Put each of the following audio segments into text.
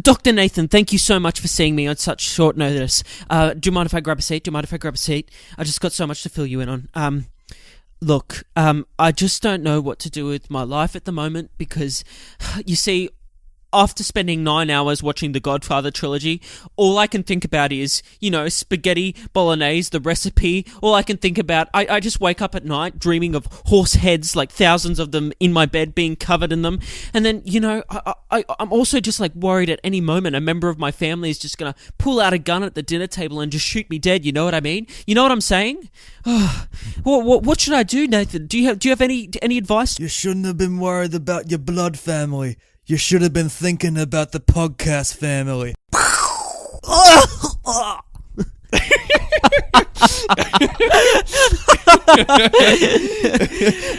Dr. Nathan, thank you so much for seeing me on such short notice. Do you mind if I grab a seat? I just got so much to fill you in on. Look, I just don't know what to do with my life at the moment because, you see, after spending 9 hours watching the Godfather Trilogy, all I can think about is, spaghetti bolognese, the recipe. All I can think about, I just wake up at night dreaming of horse heads, like thousands of them in my bed being covered in them. And then, I'm also just like worried at any moment a member of my family is just going to pull out a gun at the dinner table and just shoot me dead. You know what I mean? You know what I'm saying? What should I do, Nathan? Do you have any advice? You shouldn't have been worried about your blood family. You should have been thinking about the podcast family.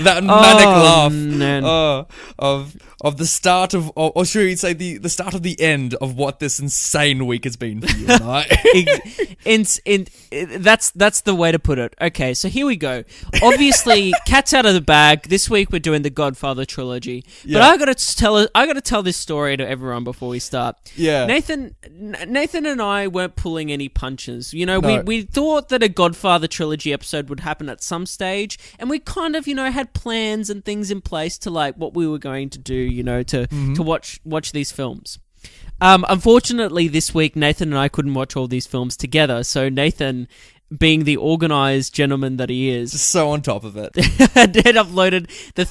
That manic laugh of the start of, or should we say the start of the end of what this insane week has been for you and I. That's the way to put it. Okay, so here we go. Obviously, cat's out of the bag. This week we're doing the Godfather Trilogy, but I got to tell this story to everyone before we start. Yeah, Nathan and I weren't pulling any punches. No. We thought that a Godfather Trilogy episode would happen at some stage, and we kind of had plans and things in place to like what we were going to do. To watch these films. Unfortunately, this week Nathan and I couldn't watch all these films together. So Nathan, being the organised gentleman that he is, just so on top of it, had uploaded the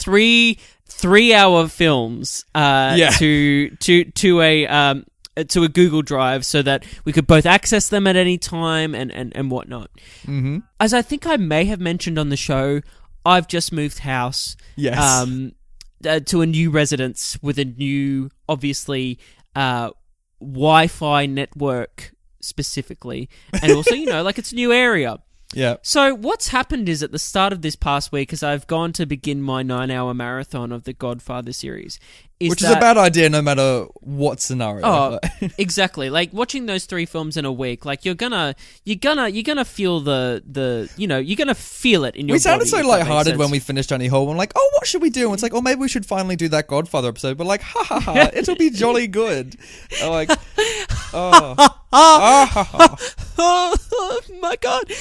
three-hour films to a Google Drive so that we could both access them at any time and whatnot. Mm-hmm. As I think I may have mentioned on the show, I've just moved house. Yes. To a new residence with a new, obviously, Wi-Fi network specifically. And also, it's a new area. Yeah. So what's happened is at the start of this past week, as I've gone to begin my 9-hour marathon of the Godfather series, which is a bad idea no matter what scenario. Oh, exactly. Like watching those 3 films in a week, like you're gonna feel you're gonna feel it in your body. We sounded so lighthearted when we finished Johnny Hall. I'm like, oh, what should we do? And it's like, oh, maybe we should finally do that Godfather episode. But like, ha ha ha, it'll be jolly good. Like, oh my god.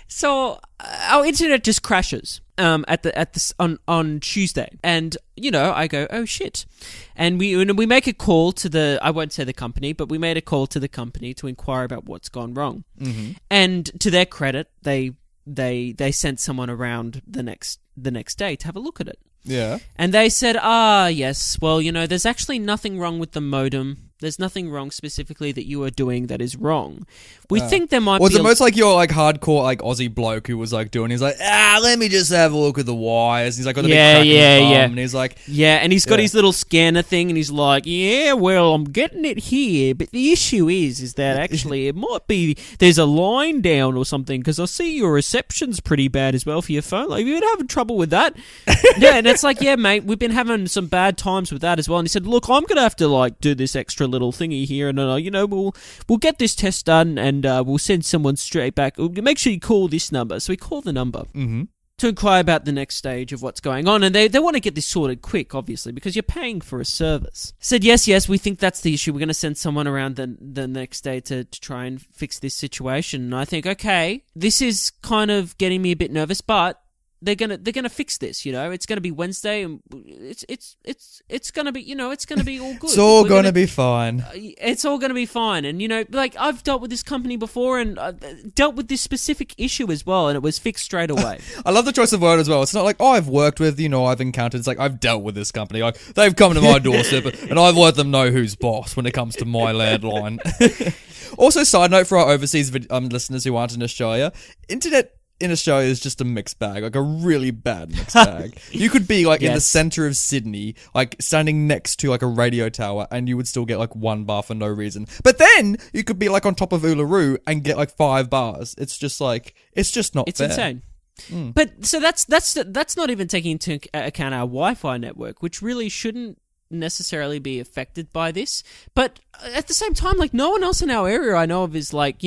So our internet just crashes on Tuesday, and I go, oh shit, and we make a call to I won't say the company, but we made a call to the company to inquire about what's gone wrong. Mm-hmm. And to their credit, they sent someone around the next day to have a look at it. Yeah. And they said, yes, well, there's actually nothing wrong with the modem. There's nothing wrong specifically that you are doing that is wrong. We think there might be... Was it most like your like hardcore like Aussie bloke who was like doing... He's like, let me just have a look at the wires. He's like got the big crack in his thumb, and he's like... Yeah, and he's got his little scanner thing, and he's like, yeah, well, I'm getting it here, but the issue is that actually it might be... There's a line down or something, because I see your reception's pretty bad as well for your phone. Like, you've been having trouble with that? Yeah, and it's like, yeah, mate, we've been having some bad times with that as well. And he said, look, I'm going to have to like do this extra little thingy here, and we'll get this test done, and we'll send someone straight back. Make sure you call this number. So we call the number to inquire about the next stage of what's going on, and they want to get this sorted quick, obviously, because you're paying for a service. Said yes, we think that's the issue. We're going to send someone around the next day to try and fix this situation. And I think, okay, this is kind of getting me a bit nervous, but they're gonna fix this. It's gonna be Wednesday, and it's gonna be it's gonna be all good. It's all gonna be fine. It's all gonna be fine. And like I've dealt with this company before, and dealt with this specific issue as well, and it was fixed straight away. I love the choice of word as well. It's not like, I've worked with, I've encountered. It's like, I've dealt with this company. Like, they've come to my doorstep, and I've let them know who's boss when it comes to my landline. Also, side note for our overseas listeners who aren't in Australia, internet in Australia is just a mixed bag, like a really bad mixed bag. You could be like in the center of Sydney, like standing next to like a radio tower, and you would still get like 1 bar for no reason. But then you could be like on top of Uluru and get like 5 bars. It's just like, it's just not fair. It's insane. But so that's not even taking into account our Wi-Fi network, which really shouldn't necessarily be affected by this. But at the same time, like no one else in our area I know of is like,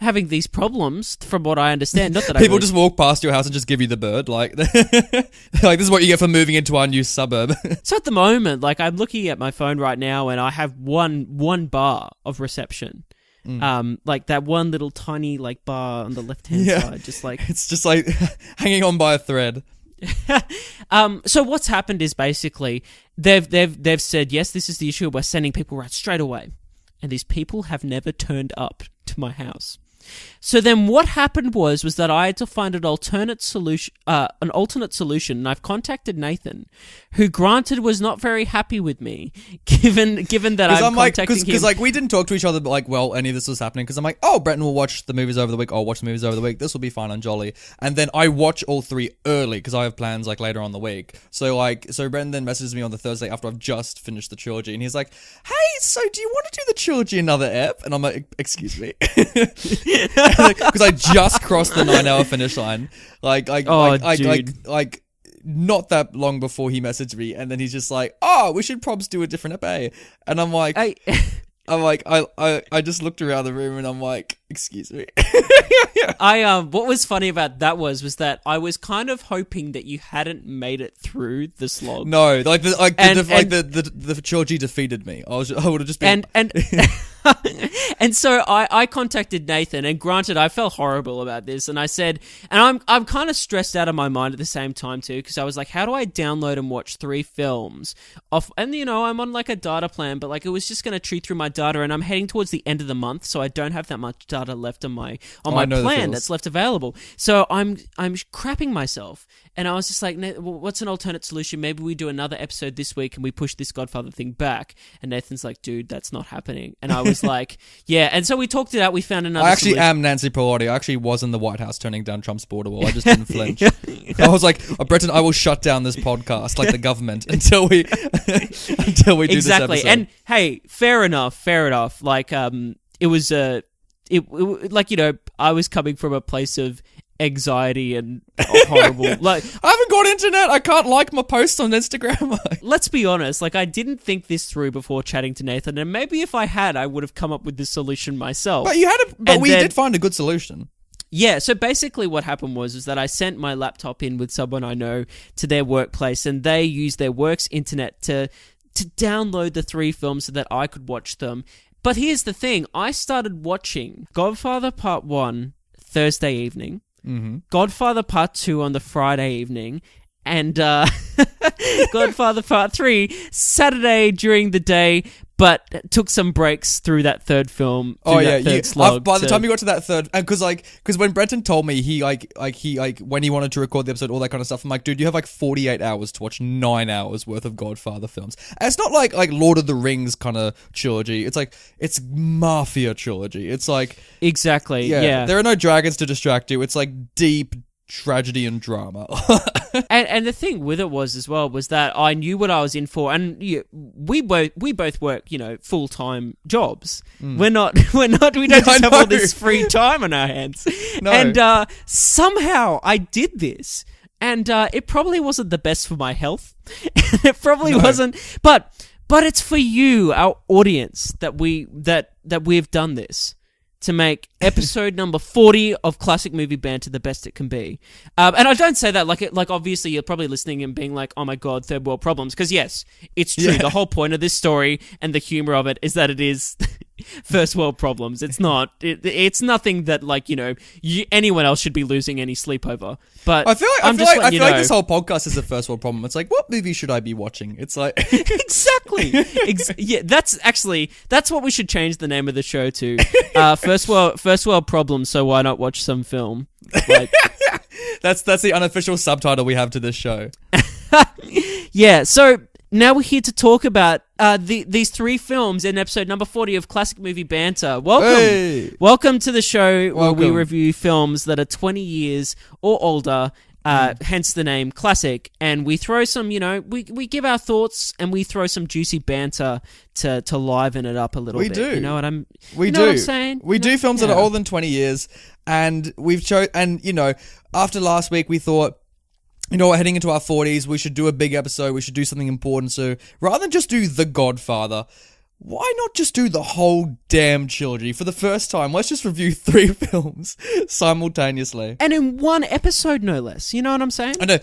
having these problems, from what I understand. Not that People just walk past your house and just give you the bird. Like, like this is what you get for moving into our new suburb. So at the moment, like, I'm looking at my phone right now, and I have one bar of reception. Like that one little tiny like bar on the left hand side, just like it's just like hanging on by a thread. So what's happened is basically they've said, yes, this is the issue. We're sending people right straight away, and these people have never turned up to my house. So then what happened was that I had to find an alternate solution, and I've contacted Nathan, who granted was not very happy with me, given that I'm contacting him. Because like we didn't talk to each other, but like while any of this was happening, because I'm like, oh, Brenton will watch the movies over the week. I'll watch the movies over the week. This will be fun and jolly. And then I watch all three early because I have plans like later on the week. So Brenton then messages me on the Thursday after I've just finished the trilogy, and he's like, hey, so do you want to do the trilogy another ep? And I'm like, excuse me. Because I just crossed the 9-hour finish line, like not that long before he messaged me, and then he's just like, "Oh, we should probs do a different ep." And I'm like, I just looked around the room and I'm like, excuse me. What was funny about that was that I was kind of hoping that you hadn't made it through the slog. No, the trilogy defeated me. I would have just been and so I contacted Nathan, and granted, I felt horrible about this, and I said, and I'm kind of stressed out of my mind at the same time too, because I was like, how do I download and watch 3 films off? And I'm on like a data plan, but like it was just going to chew through my data, and I'm heading towards the end of the month, so I don't have that much data left on my plan that's left available. So I'm crapping myself, and I was just like, what's an alternate solution? Maybe we do another episode this week and we push this Godfather thing back. And Nathan's like, dude, that's not happening. And I was like, yeah. And so we talked it out. We found another. I actually am Nancy Pelosi. I actually was in the White House turning down Trump's border wall. I just didn't flinch. I was like, Brenton, I will shut down this podcast like the government until we do this episode. And hey, fair enough. Like, it was like, I was coming from a place of anxiety and horrible. Like, I haven't got internet. I can't like my posts on Instagram. Let's be honest. Like, I didn't think this through before chatting to Nathan, and maybe if I had, I would have come up with this solution myself. But we did find a good solution. Yeah, so basically what happened was that I sent my laptop in with someone I know to their workplace, and they used their work's internet to download the 3 films so that I could watch them. But here's the thing. I started watching Godfather Part 1 Thursday evening, Godfather Part 2 on the Friday evening, and Godfather Part 3 Saturday during the day, but took some breaks through that third film. By the time you got to that third, because when Brenton told me he when he wanted to record the episode, all that kind of stuff, I'm like, dude, you have like 48 hours to watch 9 hours worth of Godfather films. And it's not like Lord of the Rings kind of trilogy. It's like it's mafia trilogy. It's like exactly yeah. There are no dragons to distract you. It's like deep tragedy and drama. and the thing with it was that I knew what I was in for, and we both work full-time jobs. We don't just have all this free time on our hands. No. And somehow I did this, and it probably wasn't the best for my health. It probably wasn't, but it's for you, our audience, that we've done this, to make episode number 40 of Classic Movie Banter the best it can be. And I don't say that like obviously you're probably listening and being like, oh my god, third world problems, because yes, it's true. Yeah. The whole point of this story and the humor of it is that it is first world problems. It's not. It's nothing that anyone else should be losing any sleep over. But I feel like this whole podcast is a first world problem. It's like, what movie should I be watching? It's like exactly. Yeah, that's what we should change the name of the show to. First world problems. So why not watch some film? Like, that's the unofficial subtitle we have to this show. Yeah. So now we're here to talk about these 3 films in episode number 40 of Classic Movie Banter. Welcome to the show where we review films that are 20 years or older, hence the name Classic, and we throw some, we give our thoughts and we throw some juicy banter to liven it up a little bit. We do. You know what I'm saying? We do films that are older than 20 years, and after last week we thought, heading into our 40s, we should do a big episode. We should do something important. So rather than just do The Godfather, why not just do the whole damn trilogy for the first time? Let's just review 3 films simultaneously. And in one episode, no less. You know what I'm saying? I know.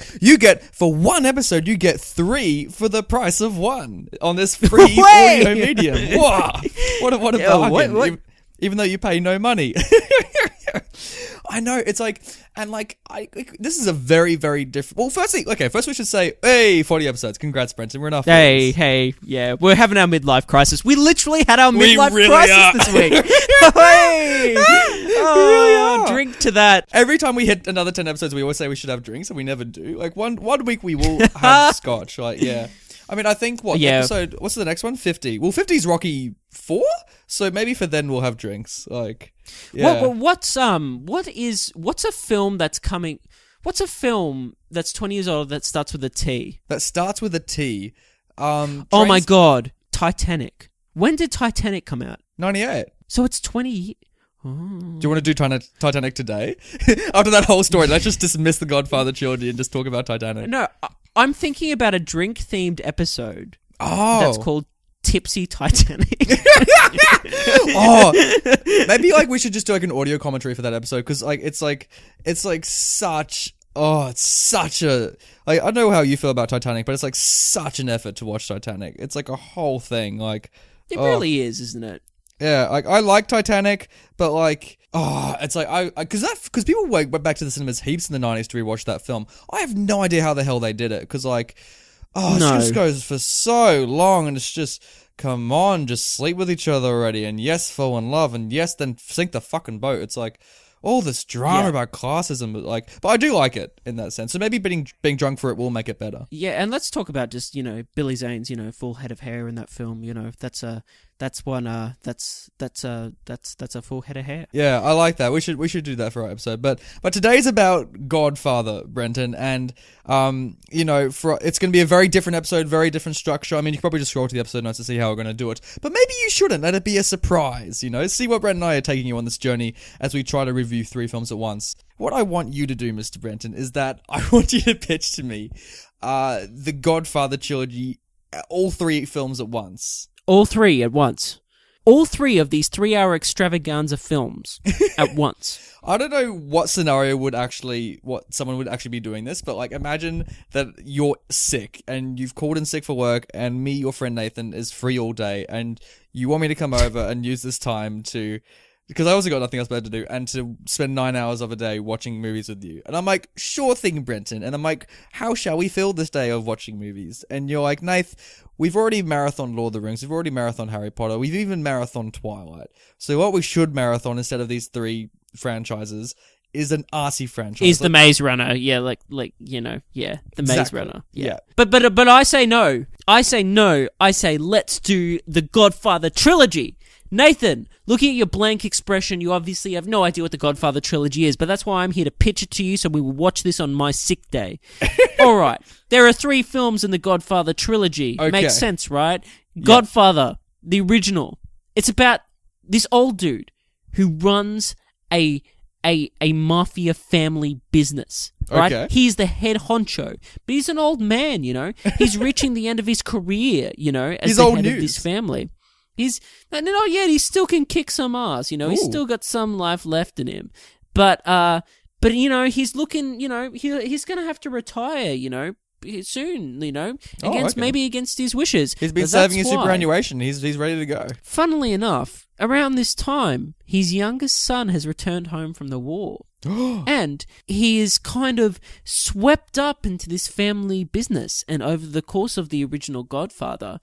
For one episode, you get 3 for the price of 1 on this free audio medium. Wow. What a bargain. What? Even though you pay no money. I know, it's like, and like, this is a very, very different. Well, first we should say, hey, 40 episodes. Congrats, Brenton. We're in our 40s. Hey, yeah, we're having our midlife crisis. We literally had our midlife crisis this week. Hey, drink to that. Every time we hit another 10 episodes, we always say we should have drinks, and we never do. Like one week we will have scotch. Like, yeah. I mean, I think episode? What's the next one? 50. Well, 50's Rocky 4, so maybe for then we'll have drinks. Like, yeah. What's a film that's coming? What's a film that's 20 years old that starts with a T? That starts with a T. Oh my God, Titanic. When did Titanic come out? 98. So it's 20. Oh. Do you want to do Titanic today? After that whole story, let's just dismiss the Godfather Trilogy and just talk about Titanic. No, I'm thinking about a drink-themed episode. Oh. That's called Tipsy Titanic. Maybe like we should just do like an audio commentary for that episode, because like it's such a, like, I don't know how you feel about Titanic, but it's like such an effort to watch Titanic. It's like a whole thing. Like, it really is, isn't it? Yeah, like I like Titanic, but like, it's like because people went back to the cinemas heaps in the 90s to rewatch that film. I have no idea how the hell they did it, because like, it just goes for so long, and it's just, come on, just sleep with each other already, and yes, fall in love, and yes, then sink the fucking boat. It's like all this drama about classism, but I do like it in that sense. So maybe being drunk for it will make it better. Yeah, and let's talk about just, Billy Zane's, full head of hair in that film. That's a full head of hair. Yeah, I like that. We should do that for our episode. But today's about Godfather, Brenton, and it's going to be a very different episode, very different structure. I mean, you can probably just scroll to the episode notes to see how we're going to do it. But maybe you shouldn't. Let it be a surprise. See what Brenton and I are taking you on this journey as we try to review 3 films at once. What I want you to do, Mr. Brenton, is that I want you to pitch to me the Godfather Trilogy, all 3 films at once. All 3 at once. All 3 of these 3-hour extravaganza films at once. I don't know what scenario what someone would actually be doing this, but like, imagine that you're sick and you've called in sick for work, and me, your friend Nathan, is free all day, and you want me to come over and use this time because I also got nothing else better to do, and to spend 9 hours of a day watching movies with you. And I'm like, sure thing, Brenton. And I'm like, how shall we fill this day of watching movies? And you're like, Nath, we've already marathoned Lord of the Rings. We've already marathoned Harry Potter. We've even marathoned Twilight. So what we should marathon instead of these 3 franchises is an arsey franchise. Is the Maze Runner. Yeah, the Maze Runner. Yeah. Yeah. But I say no. I say let's do the Godfather Trilogy. Nathan, looking at your blank expression, you obviously have no idea what the Godfather Trilogy is, but that's why I'm here to pitch it to you, so we will watch this on my sick day. All right. There are 3 films in the Godfather Trilogy. Okay. Makes sense, right? Godfather, the original. It's about this old dude who runs a mafia family business, right? Okay. He's the head honcho, but he's an old man, He's reaching the end of his career, as he's the old head news. of this family. He's not yet. He still can kick some ass. He's still got some life left in him. But he's looking. He's gonna have to retire. Soon. Maybe against his wishes. He's been saving his superannuation. He's ready to go. Funnily enough, around this time, his youngest son has returned home from the war. And he is kind of swept up into this family business. And over the course of the original Godfather,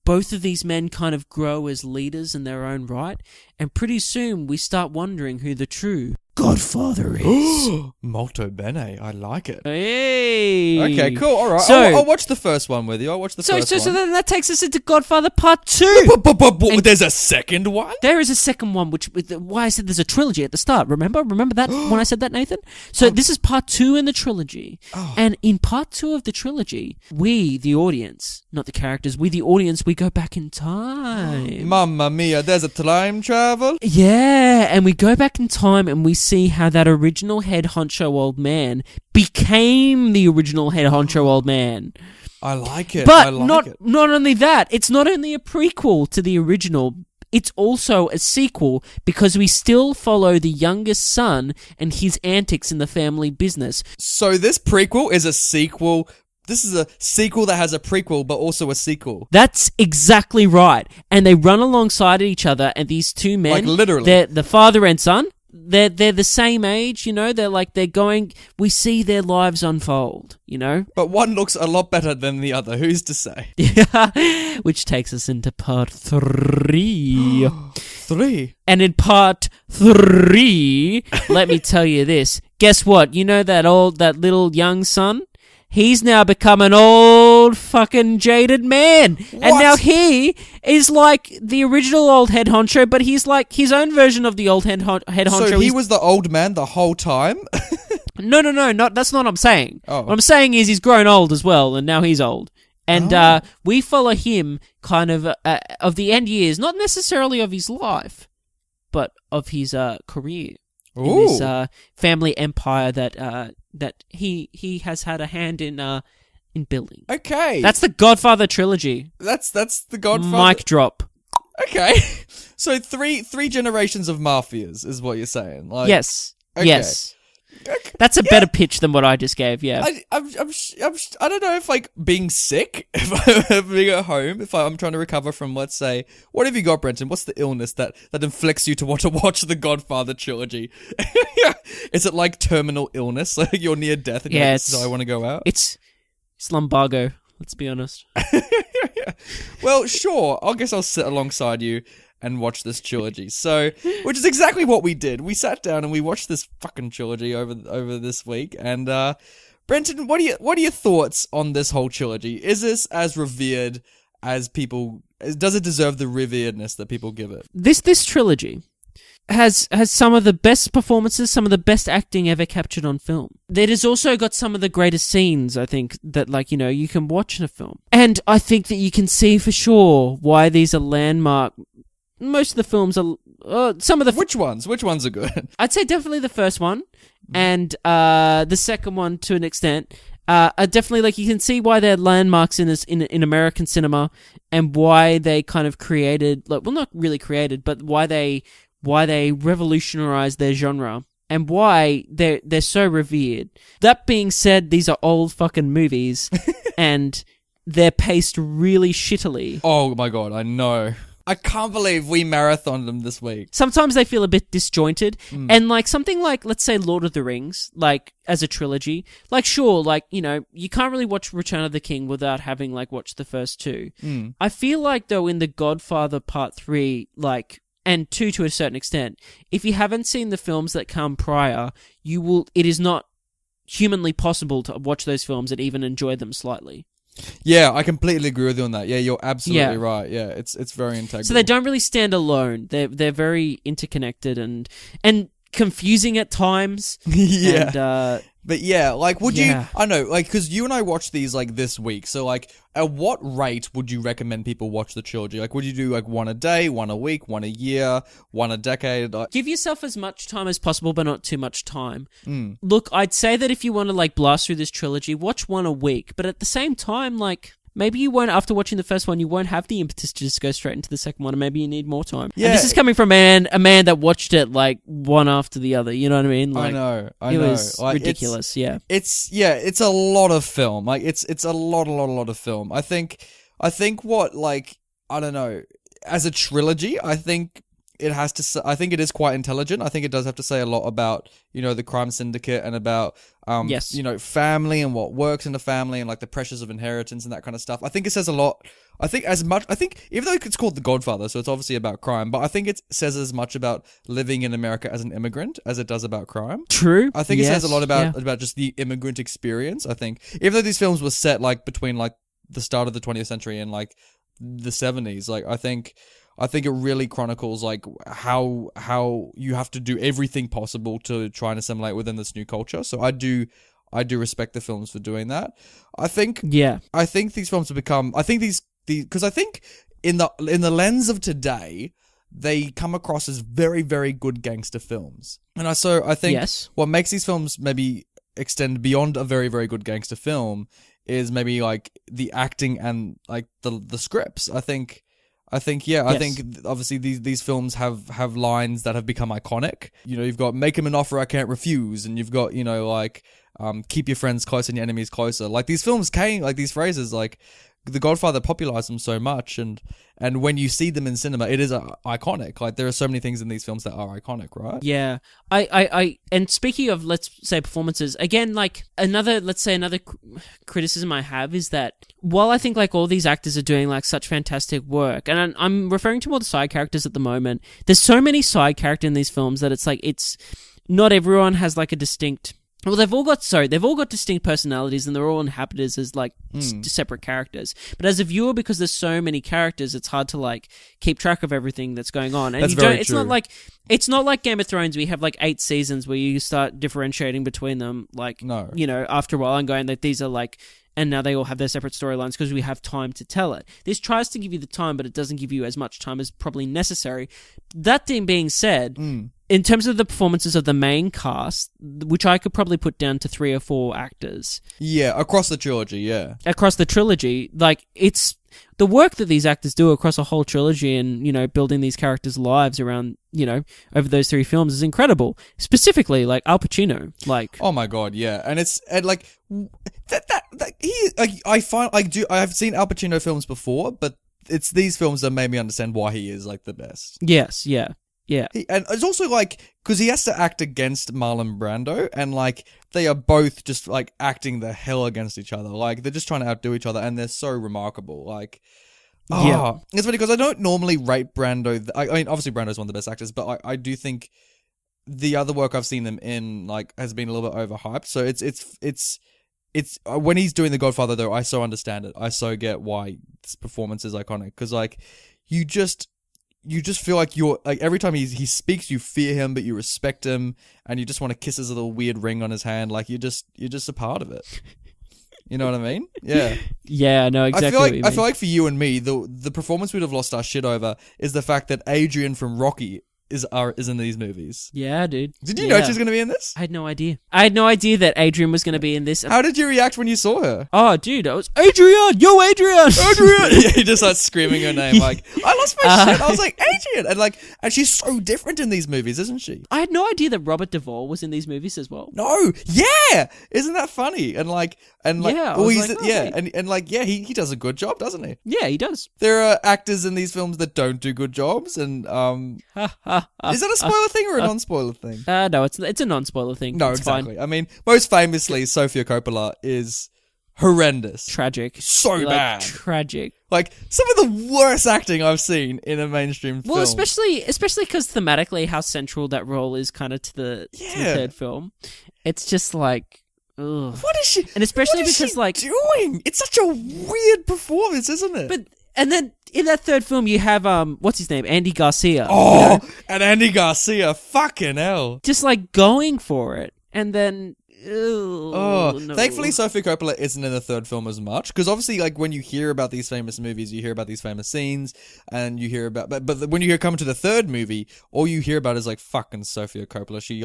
both of these men kind of grow as leaders in their own right. And pretty soon we start wondering who the true Godfather is. Molto bene. I like it. Hey. Okay, cool. All right. So, I'll watch the first one with you. So then that takes us into Godfather Part 2. But there's a second one? There is a second one, why I said there's a trilogy at the start. Remember that when I said that, Nathan? So this is Part 2 in the trilogy. Oh. And in Part 2 of the trilogy, we, the audience, not the characters, we, the audience, we go back in time. Mamma mia, there's a time travel? Yeah, and we go back in time and we see how that original head honcho old man became the original head honcho old man. I like it. But I like it. not only that, it's not only a prequel to the original, it's also a sequel because we still follow the youngest son and his antics in the family business. So this prequel is a sequel. This is a sequel that has a prequel, but also a sequel. That's exactly right. And they run alongside each other, and these two men, Like, literally. they're the father and son. They're the same age, you know. They're going. We see their lives unfold, you know. But one looks a lot better than the other. Who's to say? Which takes us into part 3. 3. And in part 3, let me tell you this. Guess what? You know that little young son? He's now become an old fucking jaded man. What? And now he is like the original old head honcho, but he's like his own version of the old head honcho. So he was the old man the whole time? No, that's not what I'm saying. Oh. What I'm saying is he's grown old as well, and now he's old. And we follow him kind of the end years, not necessarily of his life, but of his career. In this family empire that he has had a hand in building. Okay. That's the Godfather Trilogy. That's the Godfather. Mic drop. Okay. So three generations of mafias is what you're saying. Like, Yes. okay. Yes. Okay. That's a better pitch than what I just gave, yeah. I don't know if, like, being sick, if I'm being at home, if I'm trying to recover from, let's say, what have you got, Brenton? What's the illness that inflicts you to want to watch the Godfather Trilogy? Is it like terminal illness? Like you're near death and you're like, so I want to go out? It's lumbago, let's be honest. Well, sure. I guess I'll sit alongside you and watch this trilogy. So, which is exactly what we did. We sat down and we watched this fucking trilogy over this week. And Brenton, what are your thoughts on this whole trilogy? Is this as revered as people? Does it deserve the reveredness that people give it? This trilogy has some of the best performances, some of the best acting ever captured on film. It has also got some of the greatest scenes, I think, that, like, you know, you can watch in a film. And I think that you can see for sure why these are landmark. Most of the films are some of the. Which ones? Which ones are good? I'd say definitely the first one, and the second one to an extent. Are definitely, like, you can see why they're landmarks in American cinema, and why they kind of created, like, well, not really created, but why they revolutionized their genre, and why they're so revered. That being said, these are old fucking movies, and they're paced really shittily. Oh my god, I know. I can't believe we marathoned them this week. Sometimes they feel a bit disjointed. And, like, something like, let's say, Lord of the Rings, like, as a trilogy, like, sure, like, you know, you can't really watch Return of the King without having, like, watched the first two. I feel like, though, in The Godfather Part 3, like, and 2 to a certain extent, if you haven't seen the films that come prior, it is not humanly possible to watch those films and even enjoy them slightly. Yeah, I completely agree with you on that. Yeah, you're absolutely right. Yeah, it's very integral. So they don't really stand alone. They're very interconnected and confusing at times. Yeah. And, but yeah, like, would you, I know, like, because you and I watched these, like, this week, so, like, at what rate would you recommend people watch the trilogy? Like, would you do, like, one a day, one a week, one a year, one a decade? Give yourself as much time as possible, but not too much time. Look, I'd say that if you want to, like, blast through this trilogy, watch one a week, but at the same time, like, maybe you won't, after watching the first one, you won't have the impetus to just go straight into the second one, and maybe you need more time. Yeah. And this is coming from a man that watched it, like, one after the other, you know what I mean? Like, I know. It was like, ridiculous, yeah. It's a lot of film. Like, it's a lot of film. I think what, like, I don't know, as a trilogy, I think I think it is quite intelligent. I think it does have to say a lot about, you know, the crime syndicate and about, Yes. you know, family and what works in the family and, like, the pressures of inheritance and that kind of stuff. I think it says a lot. I think even though it's called The Godfather, so it's obviously about crime, but I think it says as much about living in America as an immigrant as it does about crime. True. I think it says a lot about just the immigrant experience. I think even though these films were set, like, between, like, the start of the 20th century and, like, the 70s, like, I think it really chronicles, like, how you have to do everything possible to try and assimilate within this new culture. So I do respect the films for doing that. I think these films have become, because I think in the lens of today, they come across as very, very good gangster films. And I think what makes these films maybe extend beyond a very, very good gangster film is maybe like the acting and like the scripts. I think obviously these films have lines that have become iconic. You know, you've got make him an offer I can't refuse, and you've got, you know, like keep your friends close and your enemies closer. Like these films came, like these phrases, like The Godfather popularized them so much, and when you see them in cinema, it is iconic. Like there are so many things in these films that are iconic, right? Yeah. And speaking of, let's say, performances, again, like another criticism I have is that while I think like all these actors are doing like such fantastic work, and I'm referring to all the side characters at the moment, there's so many side characters in these films that it's like, it's not everyone has like a distinct. Well, they've all got distinct personalities, and they're all inhabited as like separate characters. But as a viewer, because there's so many characters, it's hard to like keep track of everything that's going on. And that's very it's true. It's not like Game of Thrones. We have like 8 seasons where you start differentiating between them. Like, No. you know, after a while, I'm going that these are like. And now they all have their separate storylines because we have time to tell it. This tries to give you the time, but it doesn't give you as much time as probably necessary. That thing being said, in terms of the performances of the main cast, which I could probably put down to 3 or 4 actors. Yeah, across the trilogy, yeah. Across the trilogy, like, it's the work that these actors do across a whole trilogy and, you know, building these characters' lives around, you know, over those 3 films is incredible. Specifically, like, Al Pacino, like... Oh my god, yeah. And it's, and like, I've seen Al Pacino films before, but it's these films that made me understand why he is, like, the best. Yes, yeah. Yeah. And it's also like, because he has to act against Marlon Brando, and like, they are both just like acting the hell against each other. Like, they're just trying to outdo each other, and they're so remarkable. Like, yeah. It's funny because I don't normally rate Brando. I mean, obviously Brando's one of the best actors, but I do think the other work I've seen him in, like, has been a little bit overhyped. So it's when he's doing The Godfather, though, I so understand it. I so get why this performance is iconic, because like, you just feel like you're like, every time he speaks, you fear him, but you respect him, and you just want to kiss his little weird ring on his hand. Like, you're just a part of it. You know what I mean? Yeah. Yeah, no, exactly. I feel like for you and me, the performance we'd have lost our shit over is the fact that Adrian from Rocky is in these movies. Yeah, dude. Did you know she was going to be in this? I had no idea. I had no idea that Adrian was going to be in this. How did you react when you saw her? Oh, dude, I was, Adrian! Yo, Adrian! Adrian! Yeah, he just starts screaming her name like, I lost my shit. I was like, Adrian! And she's so different in these movies, isn't she? I had no idea that Robert Duvall was in these movies as well. No! Yeah! Isn't that funny? And yeah, well, he does a good job, doesn't he? Yeah, he does. There are actors in these films that don't do good jobs, and is that a spoiler thing or a non-spoiler thing? No, it's a non-spoiler thing. No, it's exactly. Fine. I mean, most famously, Sofia Coppola is horrendous. Tragic. So bad. Tragic. Like, some of the worst acting I've seen in a mainstream film. Well, especially because thematically how central that role is kind of to the third film. It's just like... Ugh. What is she... And especially what is because, she like... doing? It's such a weird performance, isn't it? But... And then in that third film, you have what's his name, Andy Garcia. Oh, you know? And Andy Garcia, fucking hell! Just like going for it, and then. No. Thankfully, Sofia Coppola isn't in the third film as much, because obviously, like, when you hear about these famous movies, you hear about these famous scenes, and you hear about, but when you come to the third movie, all you hear about is like fucking Sofia Coppola. She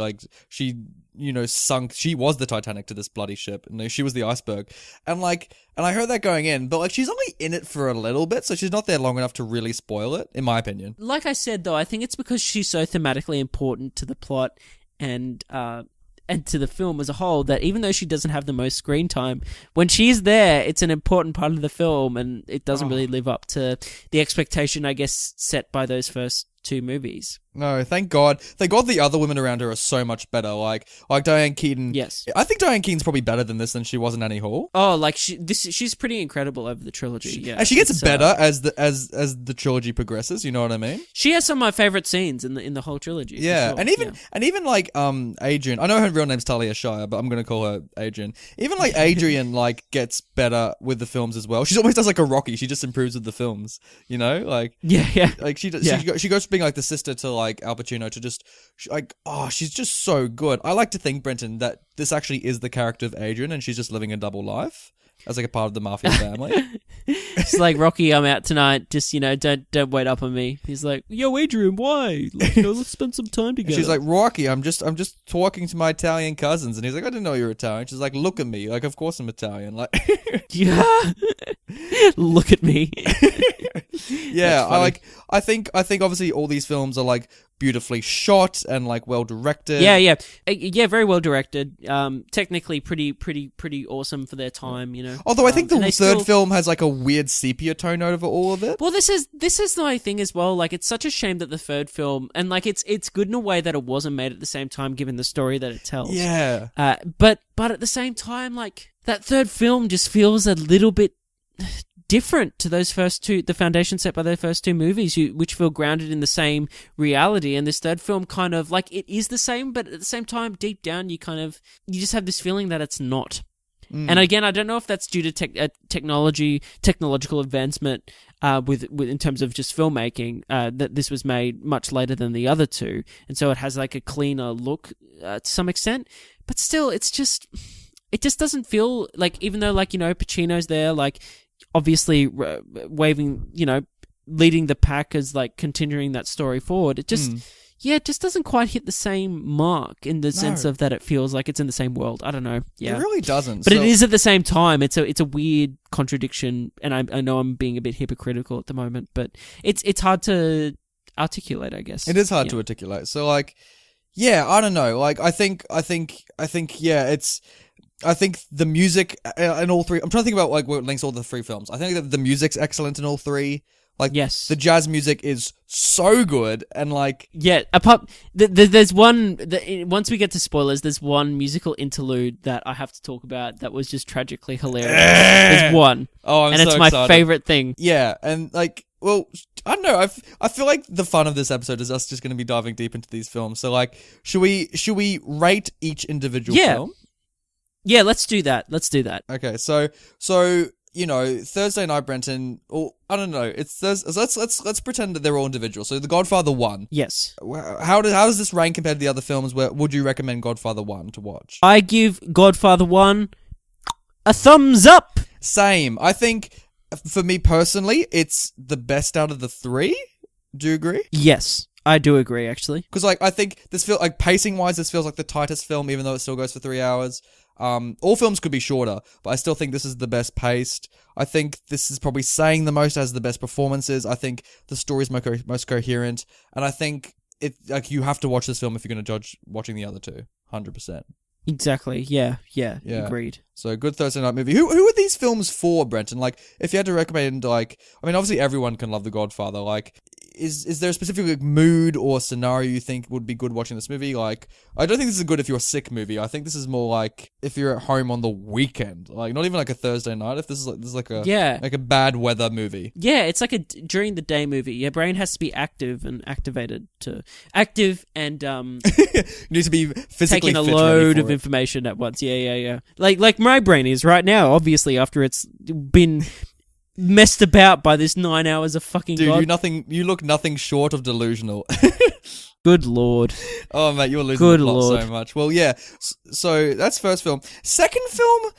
sunk. She was the Titanic to this bloody ship. No, she was the iceberg, and I heard that going in, but like, she's only in it for a little bit, so she's not there long enough to really spoil it, in my opinion. Like I said, though, I think it's because she's so thematically important to the plot and to the film as a whole, that even though she doesn't have the most screen time, when she's there, it's an important part of the film, and it doesn't really live up to the expectation, I guess, set by those first 2 movies. No, thank God. Thank God the other women around her are so much better. Like Diane Keaton. Yes. I think Diane Keaton's probably better than this than she was in Annie Hall. Oh, like she's pretty incredible over the trilogy. Yeah. And she gets better as the trilogy progresses, you know what I mean? She has some of my favorite scenes in the whole trilogy. Yeah. Sure. And even like Adrian, I know her real name's Talia Shire, but I'm going to call her Adrian. Even like Adrian like gets better with the films as well. She always does like a Rocky. She just improves with the films, you know? Like yeah. Like she goes from being like the sister to like Al Pacino to just she's just so good. I like to think, Brenton, that this actually is the character of Adrian, and she's just living a double life. as like a part of the mafia family. It's like, Rocky, I'm out tonight. Just, don't wait up on me. He's like, yo, Adrian, why? Like, let's spend some time together. She's like, Rocky, I'm just talking to my Italian cousins, and he's like, I didn't know you were Italian. She's like, look at me, like, of course I'm Italian, like, yeah, look at me. Yeah, I think obviously all these films are like beautifully shot and like well directed. Yeah, very well directed. Technically pretty awesome for their time, Although I think the third film has like a weird sepia tone over all of it. Well, this is the thing as well. Like, it's such a shame that the third film, and like it's good in a way that it wasn't made at the same time, given the story that it tells. Yeah. But at the same time, like, that third film just feels a little bit different to those first two, the foundation set by those first two movies, which feel grounded in the same reality. And this third film kind of, like, it is the same, but at the same time, deep down, you just have this feeling that it's not. And again, I don't know if that's due to technological advancement with in terms of just filmmaking, that this was made much later than the other two, and so it has like a cleaner look to some extent. But still, it just doesn't feel like, even though, like, Pacino's there, like, obviously waving, leading the pack as like continuing that story forward. It just, it just doesn't quite hit the same mark in the sense of that it feels like it's in the same world. I don't know. Yeah, it really doesn't. But it is at the same time. It's a weird contradiction, and I know I'm being a bit hypocritical at the moment, but it's hard to articulate, I guess. It is hard to articulate. So like, yeah, I don't know. Like, I think, yeah, it's. I think the music in all three. I'm trying to think about like what links all the three films. I think that the music's excellent in all three. Like, yes, the jazz music is so good, and like, yeah. Apart, there's one. Once we get to spoilers, there's one musical interlude that I have to talk about that was just tragically hilarious. There's one. Oh, I'm and so it's my excited. favorite thing. Yeah, and like, well, I don't know. I feel like the fun of this episode is us just going to be diving deep into these films. So like, should we rate each individual film? Yeah, let's do that. Okay, so Thursday night, Brenton. Or I don't know. It's Thursday. So let's pretend that they're all individual. So The Godfather 1. Yes. How does this rank compared to the other films? Where would you recommend Godfather 1 to watch? I give Godfather 1 a thumbs up. Same. I think for me personally, it's the best out of the three. Do you agree? Yes. I do agree, actually. Because like, I think this feels like, pacing wise, this feels like the tightest film, even though it still goes for 3 hours. All films could be shorter, but I still think this is the best paced. I think this is probably saying the most, has the best performances. I think the story's most coherent, and I think it, like, you have to watch this film if you're going to judge watching the other two. 100%. Exactly. Yeah. Agreed. So, good Thursday night movie. Who are these films for, Brenton? Like, if you had to recommend, like, I mean, obviously everyone can love The Godfather. Like, is there a specific like, mood or scenario you think would be good watching this movie? Like, I don't think this is good if you're a sick movie. I think this is more like if you're at home on the weekend, like not even like a Thursday night. If this is like a bad weather movie. Yeah, it's like a during the day movie. Your brain has to be active and activated you need to be physically taking a fit load of information at once. Yeah. Like my brain is right now. Obviously, after it's been messed about by this 9 hours of fucking Dude, God. you look nothing short of delusional. Good Lord. Oh, mate, you're losing the plot so much. Well, yeah, so that's first film. Second film,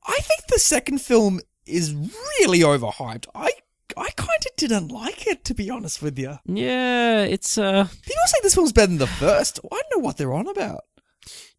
I think the second film is really overhyped. I kind of didn't like it, to be honest with you. Yeah, it's People say this film's better than the first. I don't know what they're on about.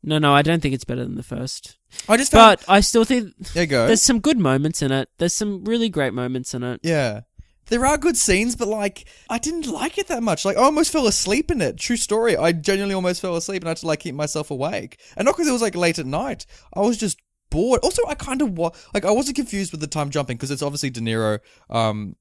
No, I don't think it's better than the first. But I still think there's some good moments in it. There's some really great moments in it. Yeah. There are good scenes, but like, I didn't like it that much. Like, I almost fell asleep in it. True story. I genuinely almost fell asleep and I had to like keep myself awake. And not because it was like late at night. I was just bored. Also, I kind of I wasn't confused with the time jumping because it's obviously De Niro and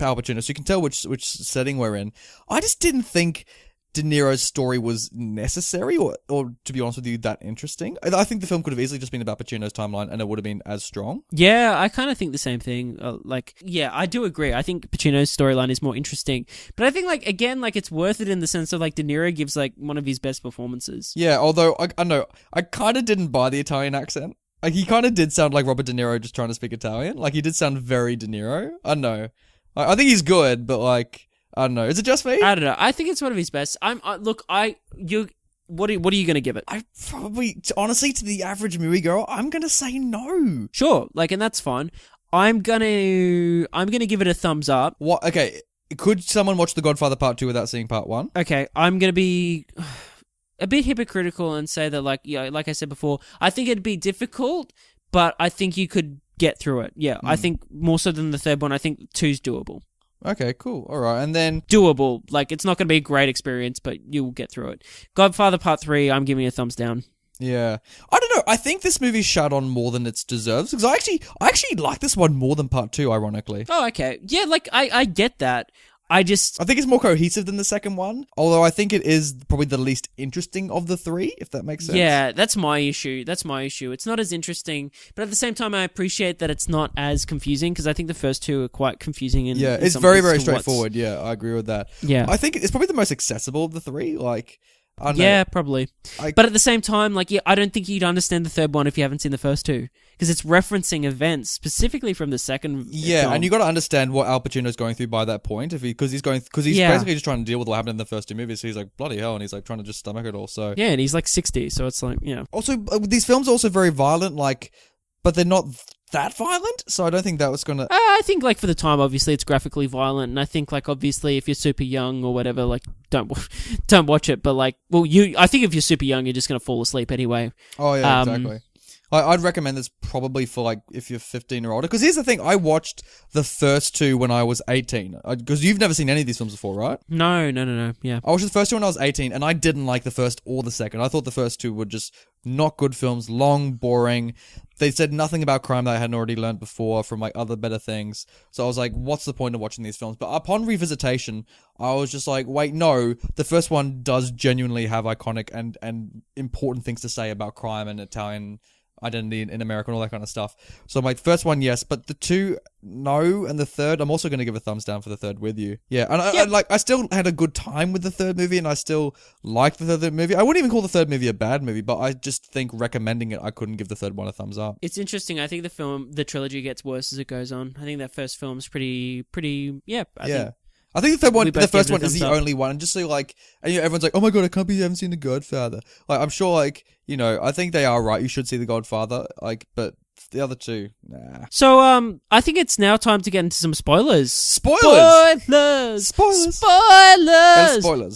Al Pacino, so you can tell which setting we're in. I just didn't think De Niro's story was necessary or to be honest with you, that interesting. I think the film could have easily just been about Pacino's timeline and it would have been as strong. Yeah, I kind of think the same thing. I do agree. I think Pacino's storyline is more interesting. But I think, like, again, like, it's worth it in the sense of, like, De Niro gives, like, one of his best performances. Yeah, although, I know, I kind of didn't buy the Italian accent. Like, he kind of did sound like Robert De Niro just trying to speak Italian. Like, he did sound very De Niro. I don't know. I think he's good, but, like, I don't know. Is it just me? I don't know. I think it's one of his best. What are you going to give it? I probably, honestly, to the average moviegoer, I'm gonna say no. Sure, and that's fine. I'm gonna give it a thumbs up. What? Okay, could someone watch The Godfather Part 2 without seeing Part 1? Okay, I'm gonna be a bit hypocritical and say that, like I said before, I think it'd be difficult, but I think you could get through it. Yeah, I think more so than the third one. I think 2's doable. Okay, cool. All right, and then doable. It's not going to be a great experience, but you'll get through it. Godfather Part 3, I'm giving it a thumbs down. Yeah, I don't know. I think this movie's shut on more than it deserves because I actually like this one more than Part 2. Ironically. Oh, okay. Yeah, I get that. I think it's more cohesive than the second one, although I think it is probably the least interesting of the 3, if that makes sense. Yeah, that's my issue. It's not as interesting, but at the same time, I appreciate that it's not as confusing, because I think the first 2 are quite confusing. Yeah, it's very, very straightforward. Yeah, I agree with that. Yeah. I think it's probably the most accessible of the 3, I don't know. Yeah, probably. But at the same time, I don't think you'd understand the third one if you haven't seen the first 2. Because it's referencing events, specifically from the second film. And you got to understand what Al Pacino's going through by that point, because he's basically just trying to deal with what happened in the first 2 movies, so he's like, bloody hell, and he's trying to just stomach it all, so... Yeah, and he's 60, so it's Also, these films are also very violent, but they're not that violent, so I don't think that was gonna... I think, for the time, obviously, it's graphically violent, and I think, obviously, if you're super young or whatever, don't watch it, but, I think if you're super young, you're just gonna fall asleep anyway. Oh, yeah, exactly. I'd recommend this probably for, if you're 15 or older, because here's the thing, I watched the first 2 when I was 18, because you've never seen any of these films before, right? No, yeah. I watched the first 2 when I was 18, and I didn't like the first or the second. I thought the first 2 were just not good films, long, boring. They said nothing about crime that I hadn't already learned before from other better things. So I was like, what's the point of watching these films? But upon revisitation, I was just like, wait, no, the first one does genuinely have iconic and important things to say about crime and Italian identity in America and all that kind of stuff. So I'm like, first one, yes, but the 2, no, and the third, I'm also going to give a thumbs down for the third with you. Yeah, and I still had a good time with the third movie, and I still liked the third movie. I wouldn't even call the third movie a bad movie, but I just think recommending it, I couldn't give the third one a thumbs up. It's interesting. I think the trilogy gets worse as it goes on. I think that first film's pretty, I think the first one is the only one, and just so and everyone's like, oh my god, I can't believe you haven't seen The Godfather. I'm sure, I think they are right. You should see The Godfather, but the other 2, nah. So, I think it's now time to get into some spoilers. Spoilers! Spoilers!